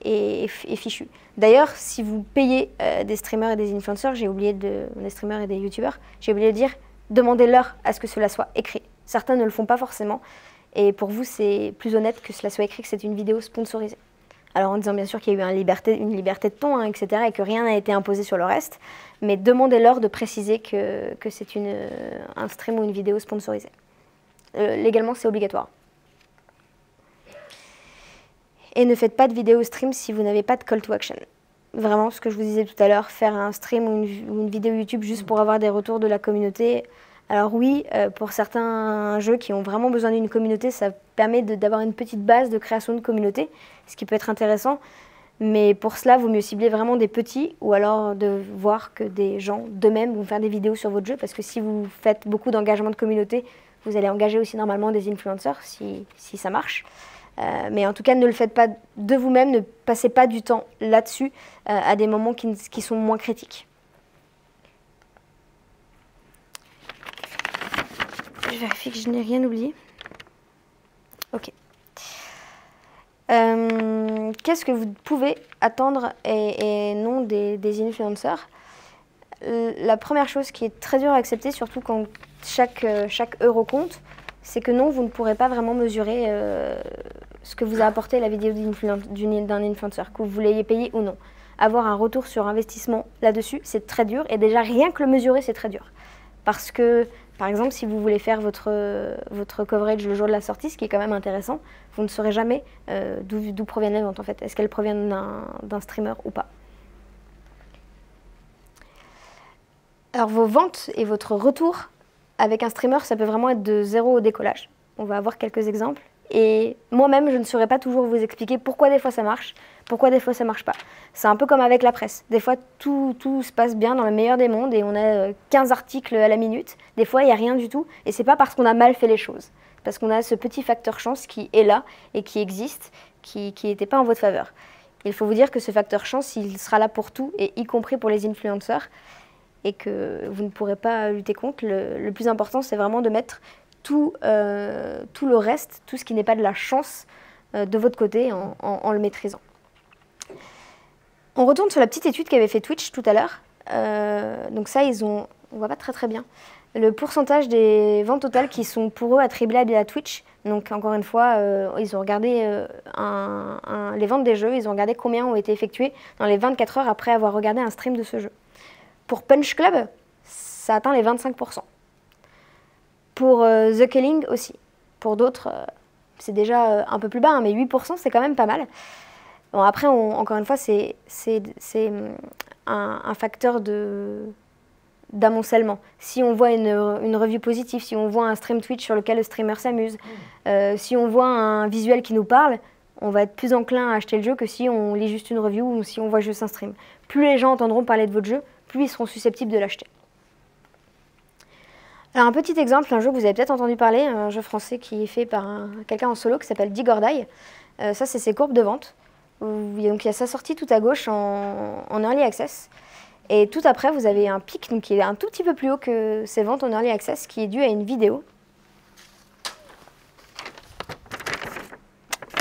est fichue. D'ailleurs, si vous payez des streamers et des influenceurs, des streamers et des youtubeurs, j'ai oublié de dire, demandez-leur à ce que cela soit écrit. Certains ne le font pas forcément. Et pour vous, c'est plus honnête que cela soit écrit que c'est une vidéo sponsorisée. Alors en disant bien sûr qu'il y a eu une liberté de ton, hein, etc. et que rien n'a été imposé sur le reste. Mais demandez-leur de préciser que c'est un stream ou une vidéo sponsorisée. Légalement, c'est obligatoire. Et ne faites pas de vidéo stream si vous n'avez pas de call to action. Vraiment, ce que je vous disais tout à l'heure, faire un stream ou une vidéo YouTube juste pour avoir des retours de la communauté. Alors oui, pour certains jeux qui ont vraiment besoin d'une communauté, ça permet d'avoir une petite base de création de communauté, ce qui peut être intéressant. Mais pour cela, il vaut mieux cibler vraiment des petits ou alors de voir que des gens d'eux-mêmes vont faire des vidéos sur votre jeu. Parce que si vous faites beaucoup d'engagement de communauté, vous allez engager aussi normalement des influenceurs si ça marche. Mais en tout cas, ne le faites pas de vous-même, ne passez pas du temps là-dessus à des moments qui sont moins critiques. Je vérifie que je n'ai rien oublié. Ok. Qu'est-ce que vous pouvez attendre et non des influenceurs? La première chose qui est très dure à accepter, surtout quand chaque euro compte, c'est que non, vous ne pourrez pas vraiment mesurer ce que vous a apporté la vidéo d'un influenceur, que vous l'ayez payé ou non. Avoir un retour sur investissement là-dessus, c'est très dur. Et déjà, rien que le mesurer, c'est très dur. Parce que, par exemple, si vous voulez faire votre coverage le jour de la sortie, ce qui est quand même intéressant, vous ne saurez jamais d'où proviennent les ventes, en fait. Est-ce qu'elles proviennent d'un streamer ou pas? Alors, vos ventes et votre retour avec un streamer, ça peut vraiment être de 0 au décollage. On va avoir quelques exemples. Et moi-même, je ne saurais pas toujours vous expliquer pourquoi des fois ça marche, pourquoi des fois ça marche pas. C'est un peu comme avec la presse. Des fois, tout se passe bien dans le meilleur des mondes et on a 15 articles à la minute. Des fois, il n'y a rien du tout. Et c'est pas parce qu'on a mal fait les choses. Parce qu'on a ce petit facteur chance qui est là et qui existe, qui n'était pas en votre faveur. Il faut vous dire que ce facteur chance, il sera là pour tout, et y compris pour les influenceurs, et que vous ne pourrez pas lutter contre. Le plus important, c'est vraiment de mettre tout le reste, tout ce qui n'est pas de la chance, de votre côté en le maîtrisant. On retourne sur la petite étude qu'avait fait Twitch tout à l'heure. Donc ça, on voit pas très bien. Le pourcentage des ventes totales qui sont pour eux attribuables à Twitch. Donc encore une fois, ils ont regardé les ventes des jeux, ils ont regardé combien ont été effectuées dans les 24 heures après avoir regardé un stream de ce jeu. Pour Punch Club, ça atteint les 25%. Pour The Killing aussi. Pour d'autres, c'est déjà un peu plus bas, hein, mais 8% c'est quand même pas mal. Bon, après, encore une fois, c'est un facteur d'amoncellement. Si on voit une review positive, si on voit un stream Twitch sur lequel le streamer s'amuse, si on voit un visuel qui nous parle, on va être plus enclin à acheter le jeu que si on lit juste une review ou si on voit juste un stream. Plus les gens entendront parler de votre jeu, plus ils seront susceptibles de l'acheter. Alors un petit exemple, un jeu que vous avez peut-être entendu parler, un jeu français qui est fait par quelqu'un en solo qui s'appelle Dig or Die. Ça, c'est ses courbes de vente. Donc il y a sa sortie tout à gauche en Early Access. Et tout après, vous avez un pic donc, qui est un tout petit peu plus haut que ses ventes en Early Access, qui est dû à une vidéo.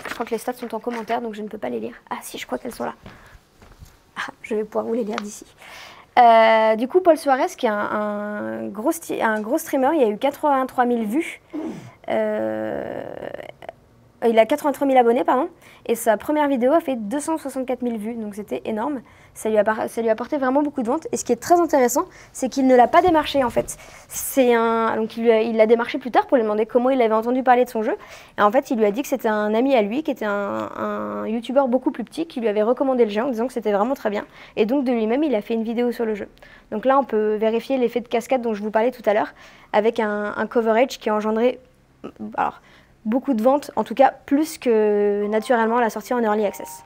Je crois que les stats sont en commentaire, donc je ne peux pas les lire. Ah si, je crois qu'elles sont là. Ah, je vais pouvoir vous les lire d'ici. Du coup, Paul Suarez, qui est un gros streamer, il y a eu 83 000 vues. Il a 83 000 abonnés, pardon, et sa première vidéo a fait 264 000 vues, donc c'était énorme. Ça lui a apporté vraiment beaucoup de ventes. Et ce qui est très intéressant, c'est qu'il ne l'a pas démarché en fait. Donc il l'a démarché plus tard pour lui demander comment il avait entendu parler de son jeu. Et en fait, il lui a dit que c'était un ami à lui, qui était un youtubeur beaucoup plus petit, qui lui avait recommandé le jeu en disant que c'était vraiment très bien. Et donc de lui-même, il a fait une vidéo sur le jeu. Donc là, on peut vérifier l'effet de cascade dont je vous parlais tout à l'heure, avec un coverage qui a engendré beaucoup de ventes, en tout cas plus que naturellement la sortie en Early Access.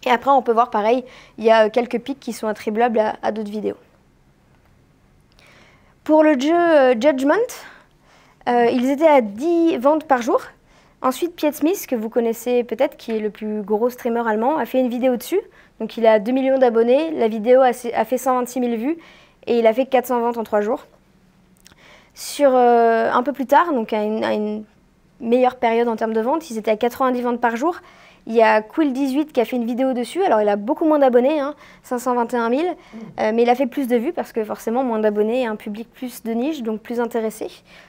Et après, on peut voir pareil, il y a quelques pics qui sont attribuables à d'autres vidéos. Pour le jeu Judgment, ils étaient à 10 ventes par jour. Ensuite, Piet Smith, que vous connaissez peut-être, qui est le plus gros streamer allemand, a fait une vidéo dessus. Donc il a 2 millions d'abonnés, la vidéo a fait 126 000 vues et il a fait 400 ventes en 3 jours. Un peu plus tard, donc à une meilleure période en termes de ventes, ils étaient à 90 ventes par jour. Il y a Quill18 qui a fait une vidéo dessus, alors il a beaucoup moins d'abonnés, 521 000, mais il a fait plus de vues parce que forcément moins d'abonnés et un public plus de niche, donc plus intéressé.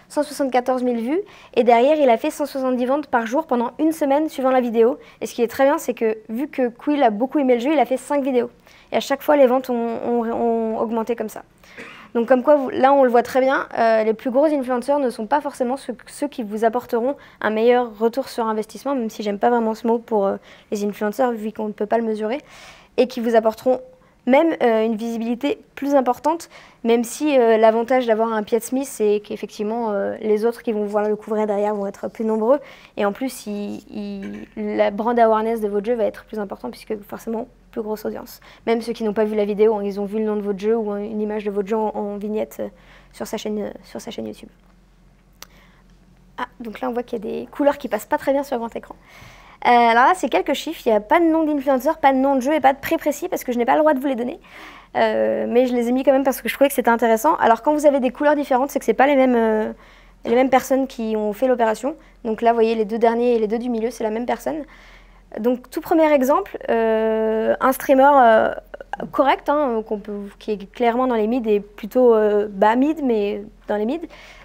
174 000 vues, et derrière il a fait 170 ventes par jour pendant une semaine suivant la vidéo. Et ce qui est très bien, c'est que vu que Quill a beaucoup aimé le jeu, il a fait 5 vidéos. Et à chaque fois, les ventes ont augmenté comme ça. Donc comme quoi, là on le voit très bien, les plus gros influenceurs ne sont pas forcément ceux qui vous apporteront un meilleur retour sur investissement, même si j'aime pas vraiment ce mot pour les influenceurs, vu qu'on ne peut pas le mesurer, et qui vous apporteront même une visibilité plus importante, même si l'avantage d'avoir un Piet Smith, c'est qu'effectivement les autres qui vont voir le couvrir derrière vont être plus nombreux, et en plus la brand awareness de votre jeu va être plus important, puisque forcément plus grosse audience. Même ceux qui n'ont pas vu la vidéo, ils ont vu le nom de votre jeu ou une image de votre jeu en vignette sur sa chaîne YouTube. Ah, donc là on voit qu'il y a des couleurs qui passent pas très bien sur grand écran. Alors là, c'est quelques chiffres, il n'y a pas de nom d'influenceur, pas de nom de jeu et pas de prix précis parce que je n'ai pas le droit de vous les donner. Mais je les ai mis quand même parce que je trouvais que c'était intéressant. Alors quand vous avez des couleurs différentes, c'est que ce n'est pas les mêmes personnes qui ont fait l'opération. Donc là, vous voyez, les deux derniers et les deux du milieu, c'est la même personne. Donc tout premier exemple, un streamer correct, qui est clairement dans les mid et plutôt bas mid, mais dans les mid,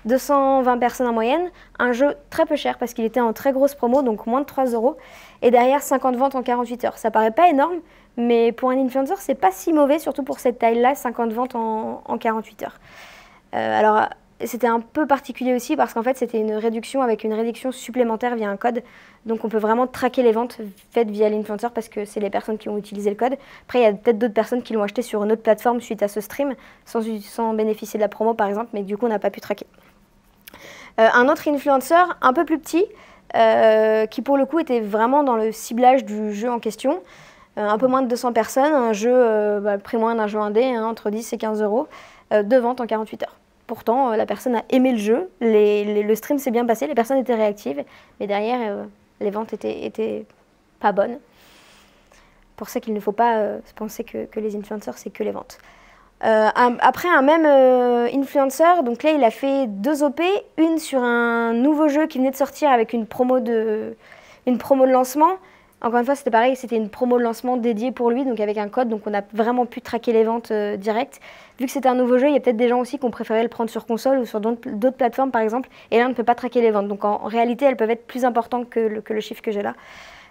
220 personnes en moyenne, un jeu très peu cher parce qu'il était en très grosse promo, donc moins de 3 €, et derrière 50 ventes en 48 heures. Ça paraît pas énorme, mais pour un influenceur, c'est pas si mauvais, surtout pour cette taille-là, 50 ventes en 48 heures. Alors, c'était un peu particulier aussi parce qu'en fait, c'était une réduction avec une réduction supplémentaire via un code. Donc, on peut vraiment traquer les ventes faites via l'influenceur parce que c'est les personnes qui ont utilisé le code. Après, il y a peut-être d'autres personnes qui l'ont acheté sur une autre plateforme suite à ce stream sans bénéficier de la promo, par exemple, mais du coup, on n'a pas pu traquer. Un autre influenceur un peu plus petit qui, pour le coup, était vraiment dans le ciblage du jeu en question. Un peu moins de 200 personnes, un jeu, le prix moyen d'un jeu indé, entre 10 et 15 €, 2 ventes en 48 heures. Pourtant, la personne a aimé le jeu, le stream s'est bien passé, les personnes étaient réactives, mais derrière, les ventes étaient pas bonnes. Pour ça qu'il ne faut pas penser que les influenceurs, c'est que les ventes. Après, un même influenceur, donc là, il a fait 2 OP, une sur un nouveau jeu qui venait de sortir avec une promo Une promo de lancement, encore une fois, c'était pareil, c'était une promo de lancement dédiée pour lui, donc avec un code, donc on a vraiment pu traquer les ventes directes. Vu que c'était un nouveau jeu, il y a peut-être des gens aussi qui ont préféré le prendre sur console ou sur d'autres plateformes, par exemple, et là, on ne peut pas traquer les ventes. Donc en réalité, elles peuvent être plus importantes que le chiffre que j'ai là.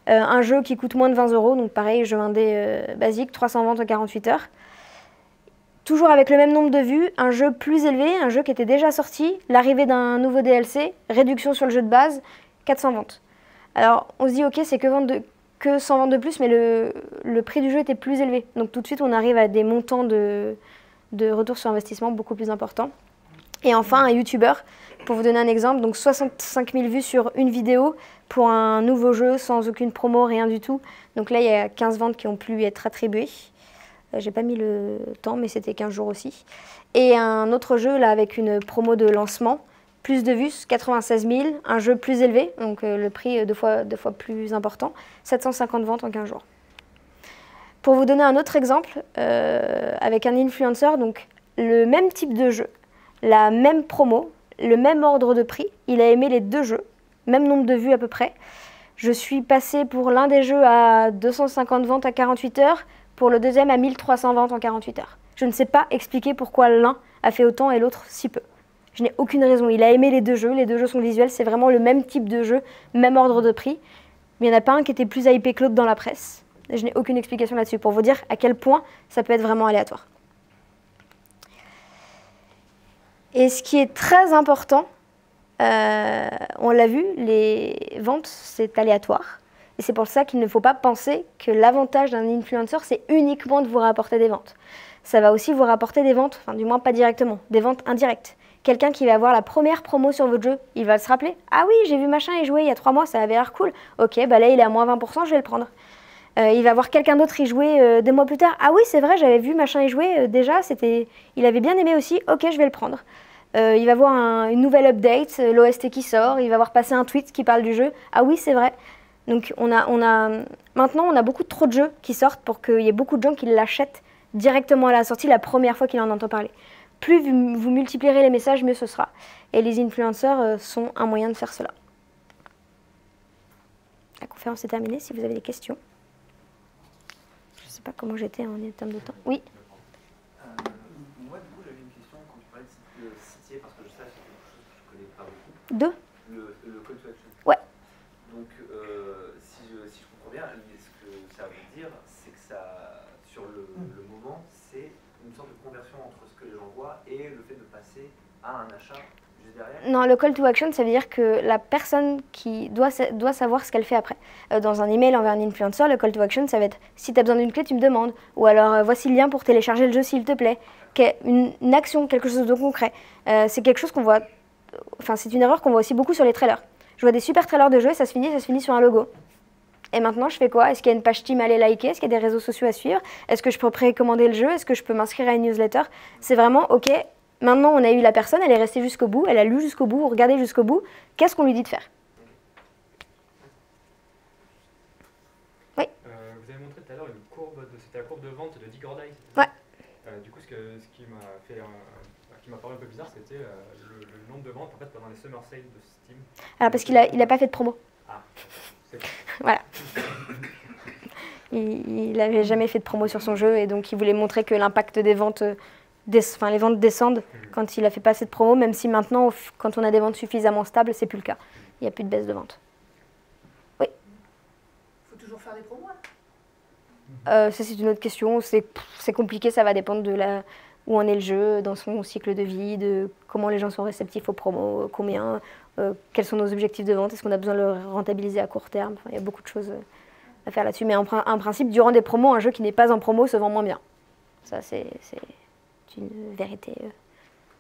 Un jeu qui coûte moins de 20 €, donc pareil, jeu indé basique, 300 ventes en 48 heures. Toujours avec le même nombre de vues, un jeu plus élevé, un jeu qui était déjà sorti, l'arrivée d'un nouveau DLC, réduction sur le jeu de base, 400 ventes. Alors on se dit ok, c'est que 100 ventes de plus, mais le prix du jeu était plus élevé. Donc tout de suite on arrive à des montants de retour sur investissement beaucoup plus importants. Et enfin un YouTuber, pour vous donner un exemple, donc 65 000 vues sur une vidéo pour un nouveau jeu sans aucune promo, rien du tout. Donc là il y a 15 ventes qui ont pu être attribuées. J'ai pas mis le temps, mais c'était 15 jours aussi. Et un autre jeu, là, avec une promo de lancement, plus de vues, 96 000, un jeu plus élevé, donc le prix deux fois plus important, 750 ventes en 15 jours. Pour vous donner un autre exemple, avec un influenceur, donc le même type de jeu, la même promo, le même ordre de prix, il a aimé les deux jeux, même nombre de vues à peu près. Je suis passée pour l'un des jeux à 250 ventes à 48 heures, pour le deuxième à 1300 ventes en 48 heures. Je ne sais pas expliquer pourquoi l'un a fait autant et l'autre si peu. Je n'ai aucune raison. Il a aimé les deux jeux sont visuels, c'est vraiment le même type de jeu, même ordre de prix. Mais il n'y en a pas un qui était plus hypé que l'autre dans la presse. Et je n'ai aucune explication là-dessus, pour vous dire à quel point ça peut être vraiment aléatoire. Et ce qui est très important, on l'a vu, les ventes, c'est aléatoire. Et c'est pour ça qu'il ne faut pas penser que l'avantage d'un influenceur, c'est uniquement de vous rapporter des ventes. Ça va aussi vous rapporter des ventes, enfin du moins pas directement, des ventes indirectes. Quelqu'un qui va avoir la première promo sur votre jeu, il va se rappeler « Ah oui, j'ai vu machin y jouer il y a 3 mois, ça avait l'air cool. Ok, bah là il est à moins 20%, je vais le prendre. » Il va voir quelqu'un d'autre y jouer 2 mois plus tard. « Ah oui, c'est vrai, j'avais vu machin y jouer déjà, il avait bien aimé aussi, ok, je vais le prendre. » Il va voir une nouvelle update, l'OST qui sort, il va voir passer un tweet qui parle du jeu. « Ah oui, c'est vrai. » Donc maintenant, on a beaucoup trop de jeux qui sortent pour qu'il y ait beaucoup de gens qui l'achètent directement à la sortie, la première fois qu'il en entend parler. Plus vous multiplierez les messages, mieux ce sera. Et les influenceurs sont un moyen de faire cela. La conférence est terminée, si vous avez des questions. Je ne sais pas comment j'étais en termes de temps. Oui. Moi, du coup, j'avais une question quand tu parlais de CTA, parce que je sais, c'est quelque chose que je connais pas beaucoup. Deux. Le call to action. Ouais. Donc, si je comprends bien, ce que ça veut dire, c'est que ça, sur le moment, c'est une sorte de conversion entre ce que les gens voient et le fait de passer à un achat juste derrière. Non, le call to action, ça veut dire que la personne qui doit savoir ce qu'elle fait après. Dans un email envers un influenceur, le call to action, ça va être « si tu as besoin d'une clé, tu me demandes » ou alors « voici le lien pour télécharger le jeu s'il te plaît ». Une action, quelque chose de concret. C'est quelque chose qu'on voit, enfin c'est une erreur qu'on voit aussi beaucoup sur les trailers. Je vois des super trailers de jeux et ça se finit sur un logo. Et maintenant, je fais quoi? Est-ce qu'il y a une page Steam à aller liker? Est-ce qu'il y a des réseaux sociaux à suivre? Est-ce que je peux précommander le jeu? Est-ce que je peux m'inscrire à une newsletter? C'est vraiment, ok, maintenant on a eu la personne, elle est restée jusqu'au bout, elle a lu jusqu'au bout, regardé jusqu'au bout. Qu'est-ce qu'on lui dit de faire? Oui. Vous avez montré tout à l'heure une courbe, c'était la courbe de vente de Digordy. Ouais. Du coup, ce qui m'a paru un peu bizarre, c'était le nombre de ventes en fait, pendant les Summer Sales de Steam. Alors parce qu'il a pas fait de promo. Ah, c'est Voilà. Il n'avait jamais fait de promo sur son jeu et donc il voulait montrer que l'impact des ventes, les ventes descendent quand il a fait pas assez de promo, même si maintenant, quand on a des ventes suffisamment stables, c'est plus le cas. Il n'y a plus de baisse de vente. Oui. Il faut toujours faire des promos. Ça c'est une autre question. C'est compliqué, ça va dépendre de où en est le jeu, dans son cycle de vie, de comment les gens sont réceptifs aux promos, combien, quels sont nos objectifs de vente, est-ce qu'on a besoin de le rentabiliser à court terme. Enfin, il y a beaucoup de choses à faire là-dessus. Mais en principe, durant des promos, un jeu qui n'est pas en promo se vend moins bien. Ça, c'est une vérité,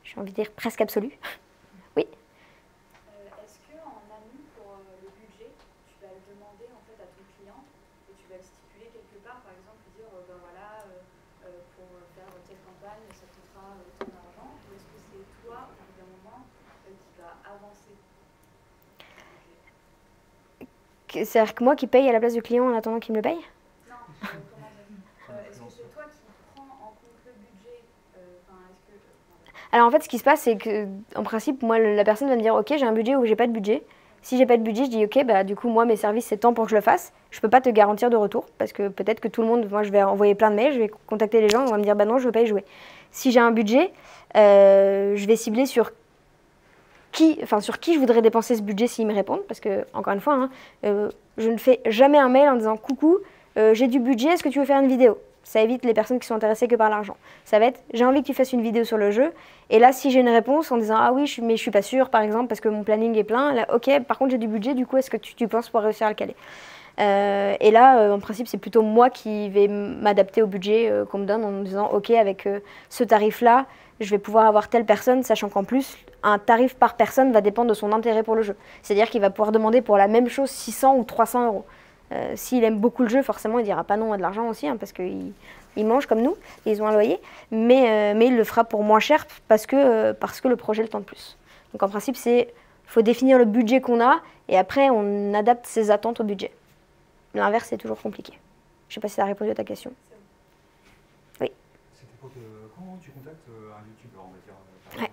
j'ai envie de dire, presque absolue. Oui. Est-ce qu'en amont, pour le budget, tu vas le demander en fait, à ton client et tu vas le stipuler quelque part, par exemple, dire, ben voilà, pour faire telle campagne, ça te coûtera tant d'argent, ou est-ce que c'est toi, au bout d'un moment, qui va avancer? C'est-à-dire que moi qui paye à la place du client en attendant qu'il me le paye? Non, comment dire est-ce que c'est toi qui prends en compte le budget est-ce que, Alors en fait, ce qui se passe, c'est que en principe, moi, la personne va me dire, ok, j'ai un budget ou j'ai pas de budget. Si j'ai pas de budget, je dis ok, bah du coup moi mes services c'est tant pour que je le fasse. Je peux pas te garantir de retour parce que peut-être que tout le monde, moi je vais envoyer plein de mails, je vais contacter les gens, on va me dire bah non je veux pas y jouer. Si j'ai un budget, je vais cibler sur qui je voudrais dépenser ce budget s'ils me répondent parce que encore une fois, hein, je ne fais jamais un mail en disant coucou, j'ai du budget, est-ce que tu veux faire une vidéo? Ça évite les personnes qui sont intéressées que par l'argent. Ça va être j'ai envie que tu fasses une vidéo sur le jeu. Et là, si j'ai une réponse en disant ah oui, mais je suis pas sûre, par exemple, parce que mon planning est plein. Là, ok, par contre j'ai du budget, du coup, est-ce que tu penses pouvoir réussir à le caler? Et là, en principe, c'est plutôt moi qui vais m'adapter au budget qu'on me donne en me disant ok, avec ce tarif-là, je vais pouvoir avoir telle personne, sachant qu'en plus, un tarif par personne va dépendre de son intérêt pour le jeu. C'est-à-dire qu'il va pouvoir demander pour la même chose 600 ou 300 euros. S'il aime beaucoup le jeu, forcément, il dira pas non à de l'argent aussi, hein, parce qu'ils mangent comme nous, et ils ont un loyer, mais il le fera pour moins cher parce que le projet le tente plus. Donc en principe, il faut définir le budget qu'on a, et après, on adapte ses attentes au budget. L'inverse, c'est toujours compliqué. Je sais pas si ça a répondu à ta question. Oui. C'était pour quand tu contactes un youtubeur, on va dire, Ouais.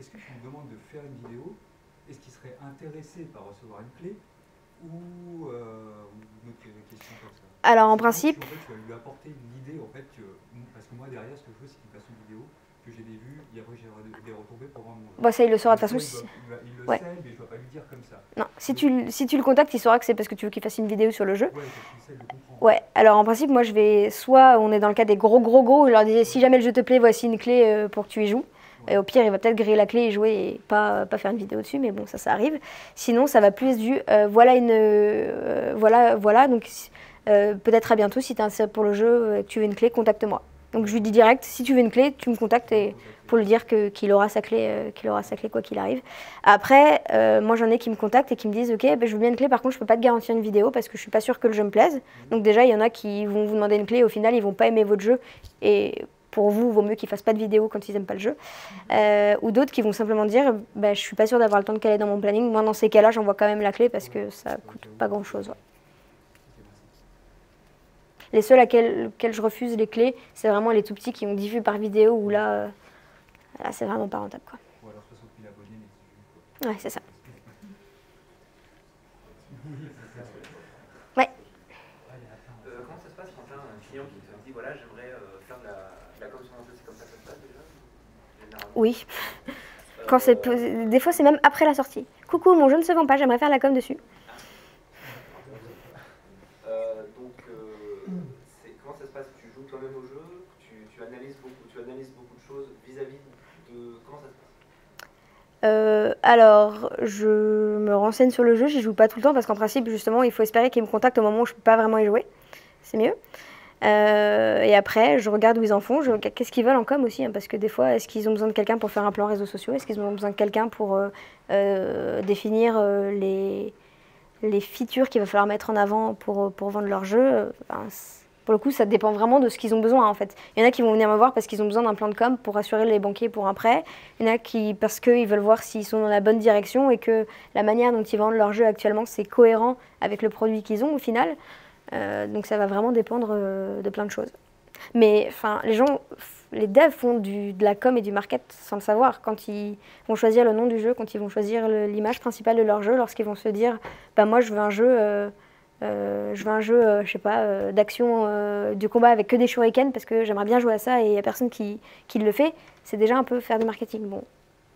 est-ce que tu lui demandes de faire une vidéo? Est-ce qu'il serait intéressé par recevoir une clé ou une autre question comme ça? Alors en principe, tu vas lui apporter une idée en fait parce que moi derrière ce que je veux c'est qu'il fasse une vidéo que j'ai des vues et après j'ai des retombées pour vendre mon jeu. bon, ça il le saura de toute façon. Il le Ouais. sait mais je ne vais pas lui dire comme ça. Non, si tu le contactes, il saura que c'est parce que tu veux qu'il fasse une vidéo sur le jeu. Ouais, parce qu'il sait, il le comprend. Ouais, alors en principe, moi je vais, soit on est dans le cas des gros, où je leur disais si jamais le jeu te plaît, voici une clé pour que tu y joues. Et au pire, il va peut-être griller la clé et jouer et pas faire une vidéo dessus, mais bon, ça arrive. Sinon, ça va plus du voilà, donc peut-être à bientôt si tu es intéressé pour le jeu et que tu veux une clé, contacte-moi. Donc je lui dis direct, si tu veux une clé, tu me contactes pour lui dire qu'il aura sa clé, quoi qu'il arrive. Après, moi j'en ai qui me contactent et qui me disent ok, ben, je veux bien une clé, par contre je peux pas te garantir une vidéo parce que je suis pas sûre que le jeu me plaise. Donc déjà il y en a qui vont vous demander une clé et au final ils vont pas aimer votre jeu et pour vous, il vaut mieux qu'ils fassent pas de vidéo quand ils aiment pas le jeu. Ou d'autres qui vont simplement dire bah, je suis pas sûre d'avoir le temps de caler dans mon planning. Moi dans ces cas-là j'envoie quand même la clé parce que ça coûte pas grand chose. Ouais. Les seuls auxquels je refuse les clés, c'est vraiment les tout petits qui ont 10 vues par vidéo où là c'est vraiment pas rentable. Quoi. Ou alors 60 000 abonnés, mais 10 vues. Ouais, c'est ça. Ouais. Comment ça se passe quand tu as un client qui te dit voilà, j'aimerais faire de la com sur mon jeu, c'est comme ça que ça se passe déjà? Généralement. Oui. Des fois, c'est même après la sortie. Coucou, mon jeu ne se vend pas, j'aimerais faire la com dessus. Comment ça se passe? Tu joues toi-même au jeu, tu analyses beaucoup de choses vis-à-vis de... Comment ça se passe? Alors, je me renseigne sur le jeu, j'y joue pas tout le temps parce qu'en principe, justement, il faut espérer qu'ils me contactent au moment où je peux pas vraiment y jouer. C'est mieux. Et après, je regarde où ils en font, qu'est-ce qu'ils veulent en com aussi, hein, parce que des fois, est-ce qu'ils ont besoin de quelqu'un pour faire un plan réseaux sociaux? Est-ce qu'ils ont besoin de quelqu'un pour définir les features qu'il va falloir mettre en avant pour vendre leur jeu? Pour le coup, ça dépend vraiment de ce qu'ils ont besoin en fait. Il y en a qui vont venir me voir parce qu'ils ont besoin d'un plan de com pour assurer les banquiers pour un prêt. Il y en a qui parce qu'ils veulent voir s'ils sont dans la bonne direction et que la manière dont ils vendent leur jeu actuellement, c'est cohérent avec le produit qu'ils ont au final. Donc ça va vraiment dépendre de plein de choses. Mais enfin, les devs font de la com et du market sans le savoir. Quand ils vont choisir le nom du jeu, quand ils vont choisir l'image principale de leur jeu, lorsqu'ils vont se dire bah moi je veux un jeu... je sais pas, d'action, du combat avec que des shurikens parce que j'aimerais bien jouer à ça et il n'y a personne qui le fait, c'est déjà un peu faire du marketing. Bon,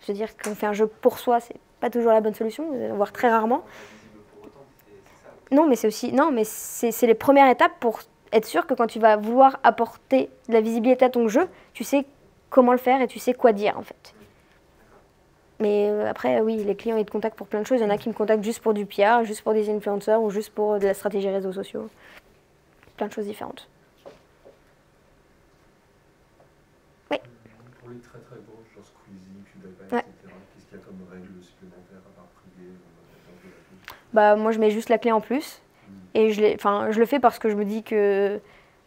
je veux dire qu'on fait un jeu pour soi, c'est pas toujours la bonne solution, voire très rarement. Non, mais c'est aussi, non, mais c'est les premières étapes pour être sûr que quand tu vas vouloir apporter de la visibilité à ton jeu, tu sais comment le faire et tu sais quoi dire en fait. Mais après, oui, les clients, ils te contactent pour plein de choses. Il y en a qui me contactent juste pour du PR, juste pour des influenceurs ou juste pour de la stratégie réseaux sociaux. Plein de choses différentes. Oui. Pour les très très gros, genre Squeezie, PewDiePie, Ouais. etc., qu'est-ce qu'il y a comme règles supplémentaires à part privé Bah, moi, je mets juste la clé en plus. Et je le fais parce que je me dis que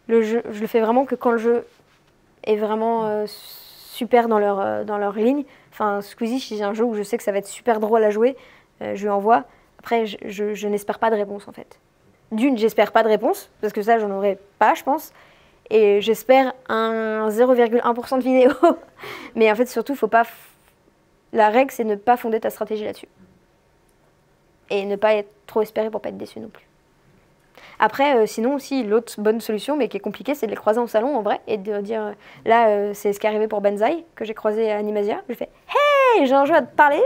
le jeu, je le fais vraiment que quand le jeu est vraiment super dans leur ligne. Enfin, Squeezie, si j'ai un jeu où je sais que ça va être super drôle à jouer, je lui envoie. Après, je n'espère pas de réponse, en fait. D'une, j'espère pas de réponse, parce que ça, j'en aurais pas, je pense. Et j'espère un 0,1% de vidéo. Mais en fait, surtout, faut pas... La règle, c'est ne pas fonder ta stratégie là-dessus. Et ne pas être trop espéré pour pas être déçu non plus. Après, sinon aussi, l'autre bonne solution, mais qui est compliquée, c'est de les croiser en salon en vrai et de dire, là, c'est ce qui est arrivé pour Benzaï, que j'ai croisé à Animasia. Je lui fais, hey, j'ai un jeu à te parler.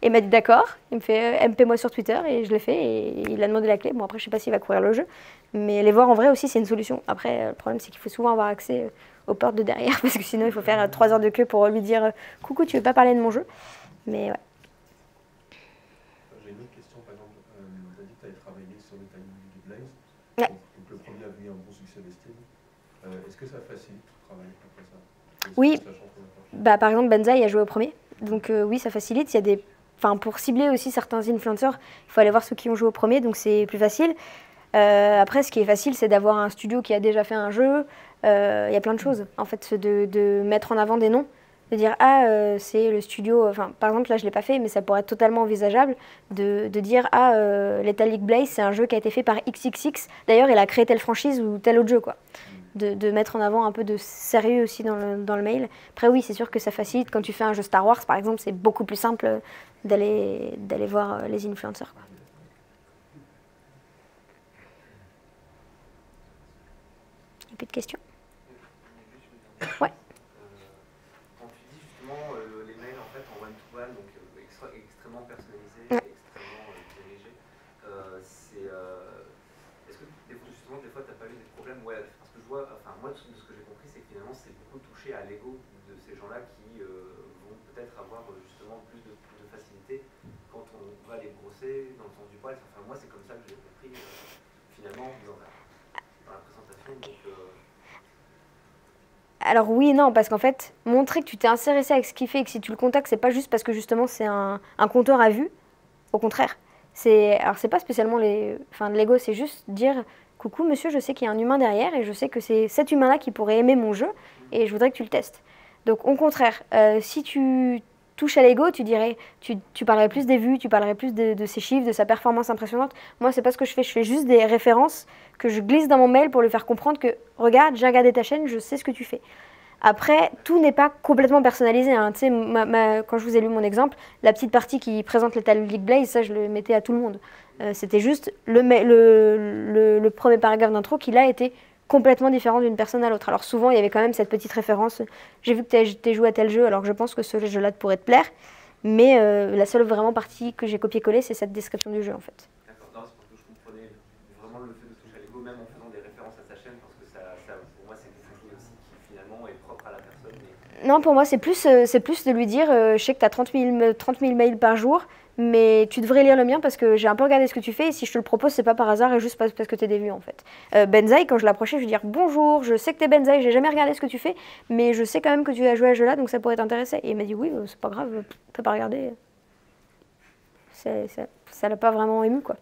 Et il m'a dit d'accord. Il me fait, MP-moi sur Twitter, et je l'ai fait, et il a demandé la clé. Bon, après, je sais pas s'il va courir le jeu, mais les voir en vrai aussi, c'est une solution. Après, le problème, c'est qu'il faut souvent avoir accès aux portes de derrière, parce que sinon, il faut faire 3 heures de queue pour lui dire, coucou, tu veux pas parler de mon jeu? Mais ouais. J'ai une autre question, par exemple, tu as dit que tu avais travaillé sur le timing du Blaze. Ouais. Donc le premier avait eu un bon succès d'estime. Est-ce que ça facilite tout le travail après ça? Oui. Ça change ton approche? Bah, par exemple, Benzaï a joué au premier. Donc oui, ça facilite. Il y a des... enfin, pour cibler aussi certains influenceurs, il faut aller voir ceux qui ont joué au premier, donc c'est plus facile. Après, ce qui est facile, c'est d'avoir un studio qui a déjà fait un jeu. Il y a plein de choses, en fait, de mettre en avant des noms. De dire, ah, c'est le studio... Enfin, par exemple, là, je ne l'ai pas fait, mais ça pourrait être totalement envisageable de dire, ah, Lethal League Blaze, c'est un jeu qui a été fait par XXX. D'ailleurs, il a créé telle franchise ou tel autre jeu, quoi. De mettre en avant un peu de sérieux aussi dans le mail. Après, oui, c'est sûr que ça facilite. Quand tu fais un jeu Star Wars, par exemple, c'est beaucoup plus simple d'aller voir les influenceurs, quoi. Il n'y a plus de questions? Ouais. Quand tu dis justement les mails en fait en one-to-one, donc extrêmement personnalisés, Ouais. extrêmement dirigés, est-ce que justement des fois tu n'as pas eu des problèmes? Ouais, parce que je vois, enfin moi de ce que j'ai compris, c'est que finalement c'est beaucoup touché à l'ego de ces gens-là qui vont peut-être avoir justement plus de facilité quand on va les brosser dans le sens du poil. Enfin moi c'est comme ça que j'ai compris finalement dans la présentation. Donc, Alors oui et non, parce qu'en fait, montrer que tu t'es intéressé à ce qu'il fait et que si tu le contactes, c'est pas juste parce que justement c'est un compteur à vue. Au contraire. Alors c'est pas spécialement l'ego, c'est juste dire coucou monsieur, je sais qu'il y a un humain derrière et je sais que c'est cet humain-là qui pourrait aimer mon jeu et je voudrais que tu le testes. Donc au contraire, si tu touches à l'ego, tu dirais, tu parlerais plus des vues, tu parlerais plus de ses chiffres, de sa performance impressionnante. Moi, c'est pas ce que je fais juste des références que je glisse dans mon mail pour lui faire comprendre que, regarde, j'ai regardé ta chaîne, je sais ce que tu fais. Après, tout n'est pas complètement personnalisé, hein. Tu sais, quand je vous ai lu mon exemple, la petite partie qui présente Lethal League Blaze, ça, je le mettais à tout le monde. C'était juste le premier paragraphe d'intro qui, là, était complètement différent d'une personne à l'autre. Alors souvent, il y avait quand même cette petite référence. J'ai vu que tu as joué à tel jeu, alors je pense que ce jeu-là pourrait te plaire. Mais la seule vraiment partie que j'ai copié-collé, c'est cette description du jeu, en fait. D'accord, non, c'est parce que je comprenais vraiment le fait de toucher à l'ego, même en faisant des références à sa chaîne, parce que pour moi, c'est quelque chose aussi qui finalement est propre à la personne. Mais... Non, pour moi, c'est plus de lui dire, je sais que tu as 30 000 mails par jour, mais tu devrais lire le mien parce que j'ai un peu regardé ce que tu fais et si je te le propose, c'est pas par hasard et juste parce que tu es des vues, en fait. Benzaï, quand je l'approchais, je lui dis bonjour, je sais que tu es Benzaï, j'ai jamais regardé ce que tu fais, mais je sais quand même que tu as joué à ce jeu-là, donc ça pourrait t'intéresser. Et il m'a dit oui, c'est pas grave, tu peux pas regarder. Ça l'a pas vraiment ému, quoi.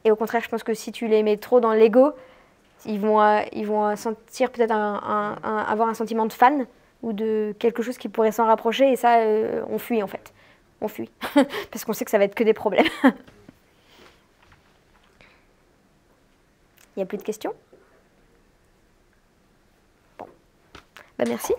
Et au contraire, je pense que si tu les mets trop dans l'ego, ils vont sentir peut-être avoir un sentiment de fan ou de quelque chose qui pourrait s'en rapprocher. Et ça, on fuit en fait. On fuit. Parce qu'on sait que ça va être que des problèmes. Il n'y a plus de questions? Bon. Bah, merci.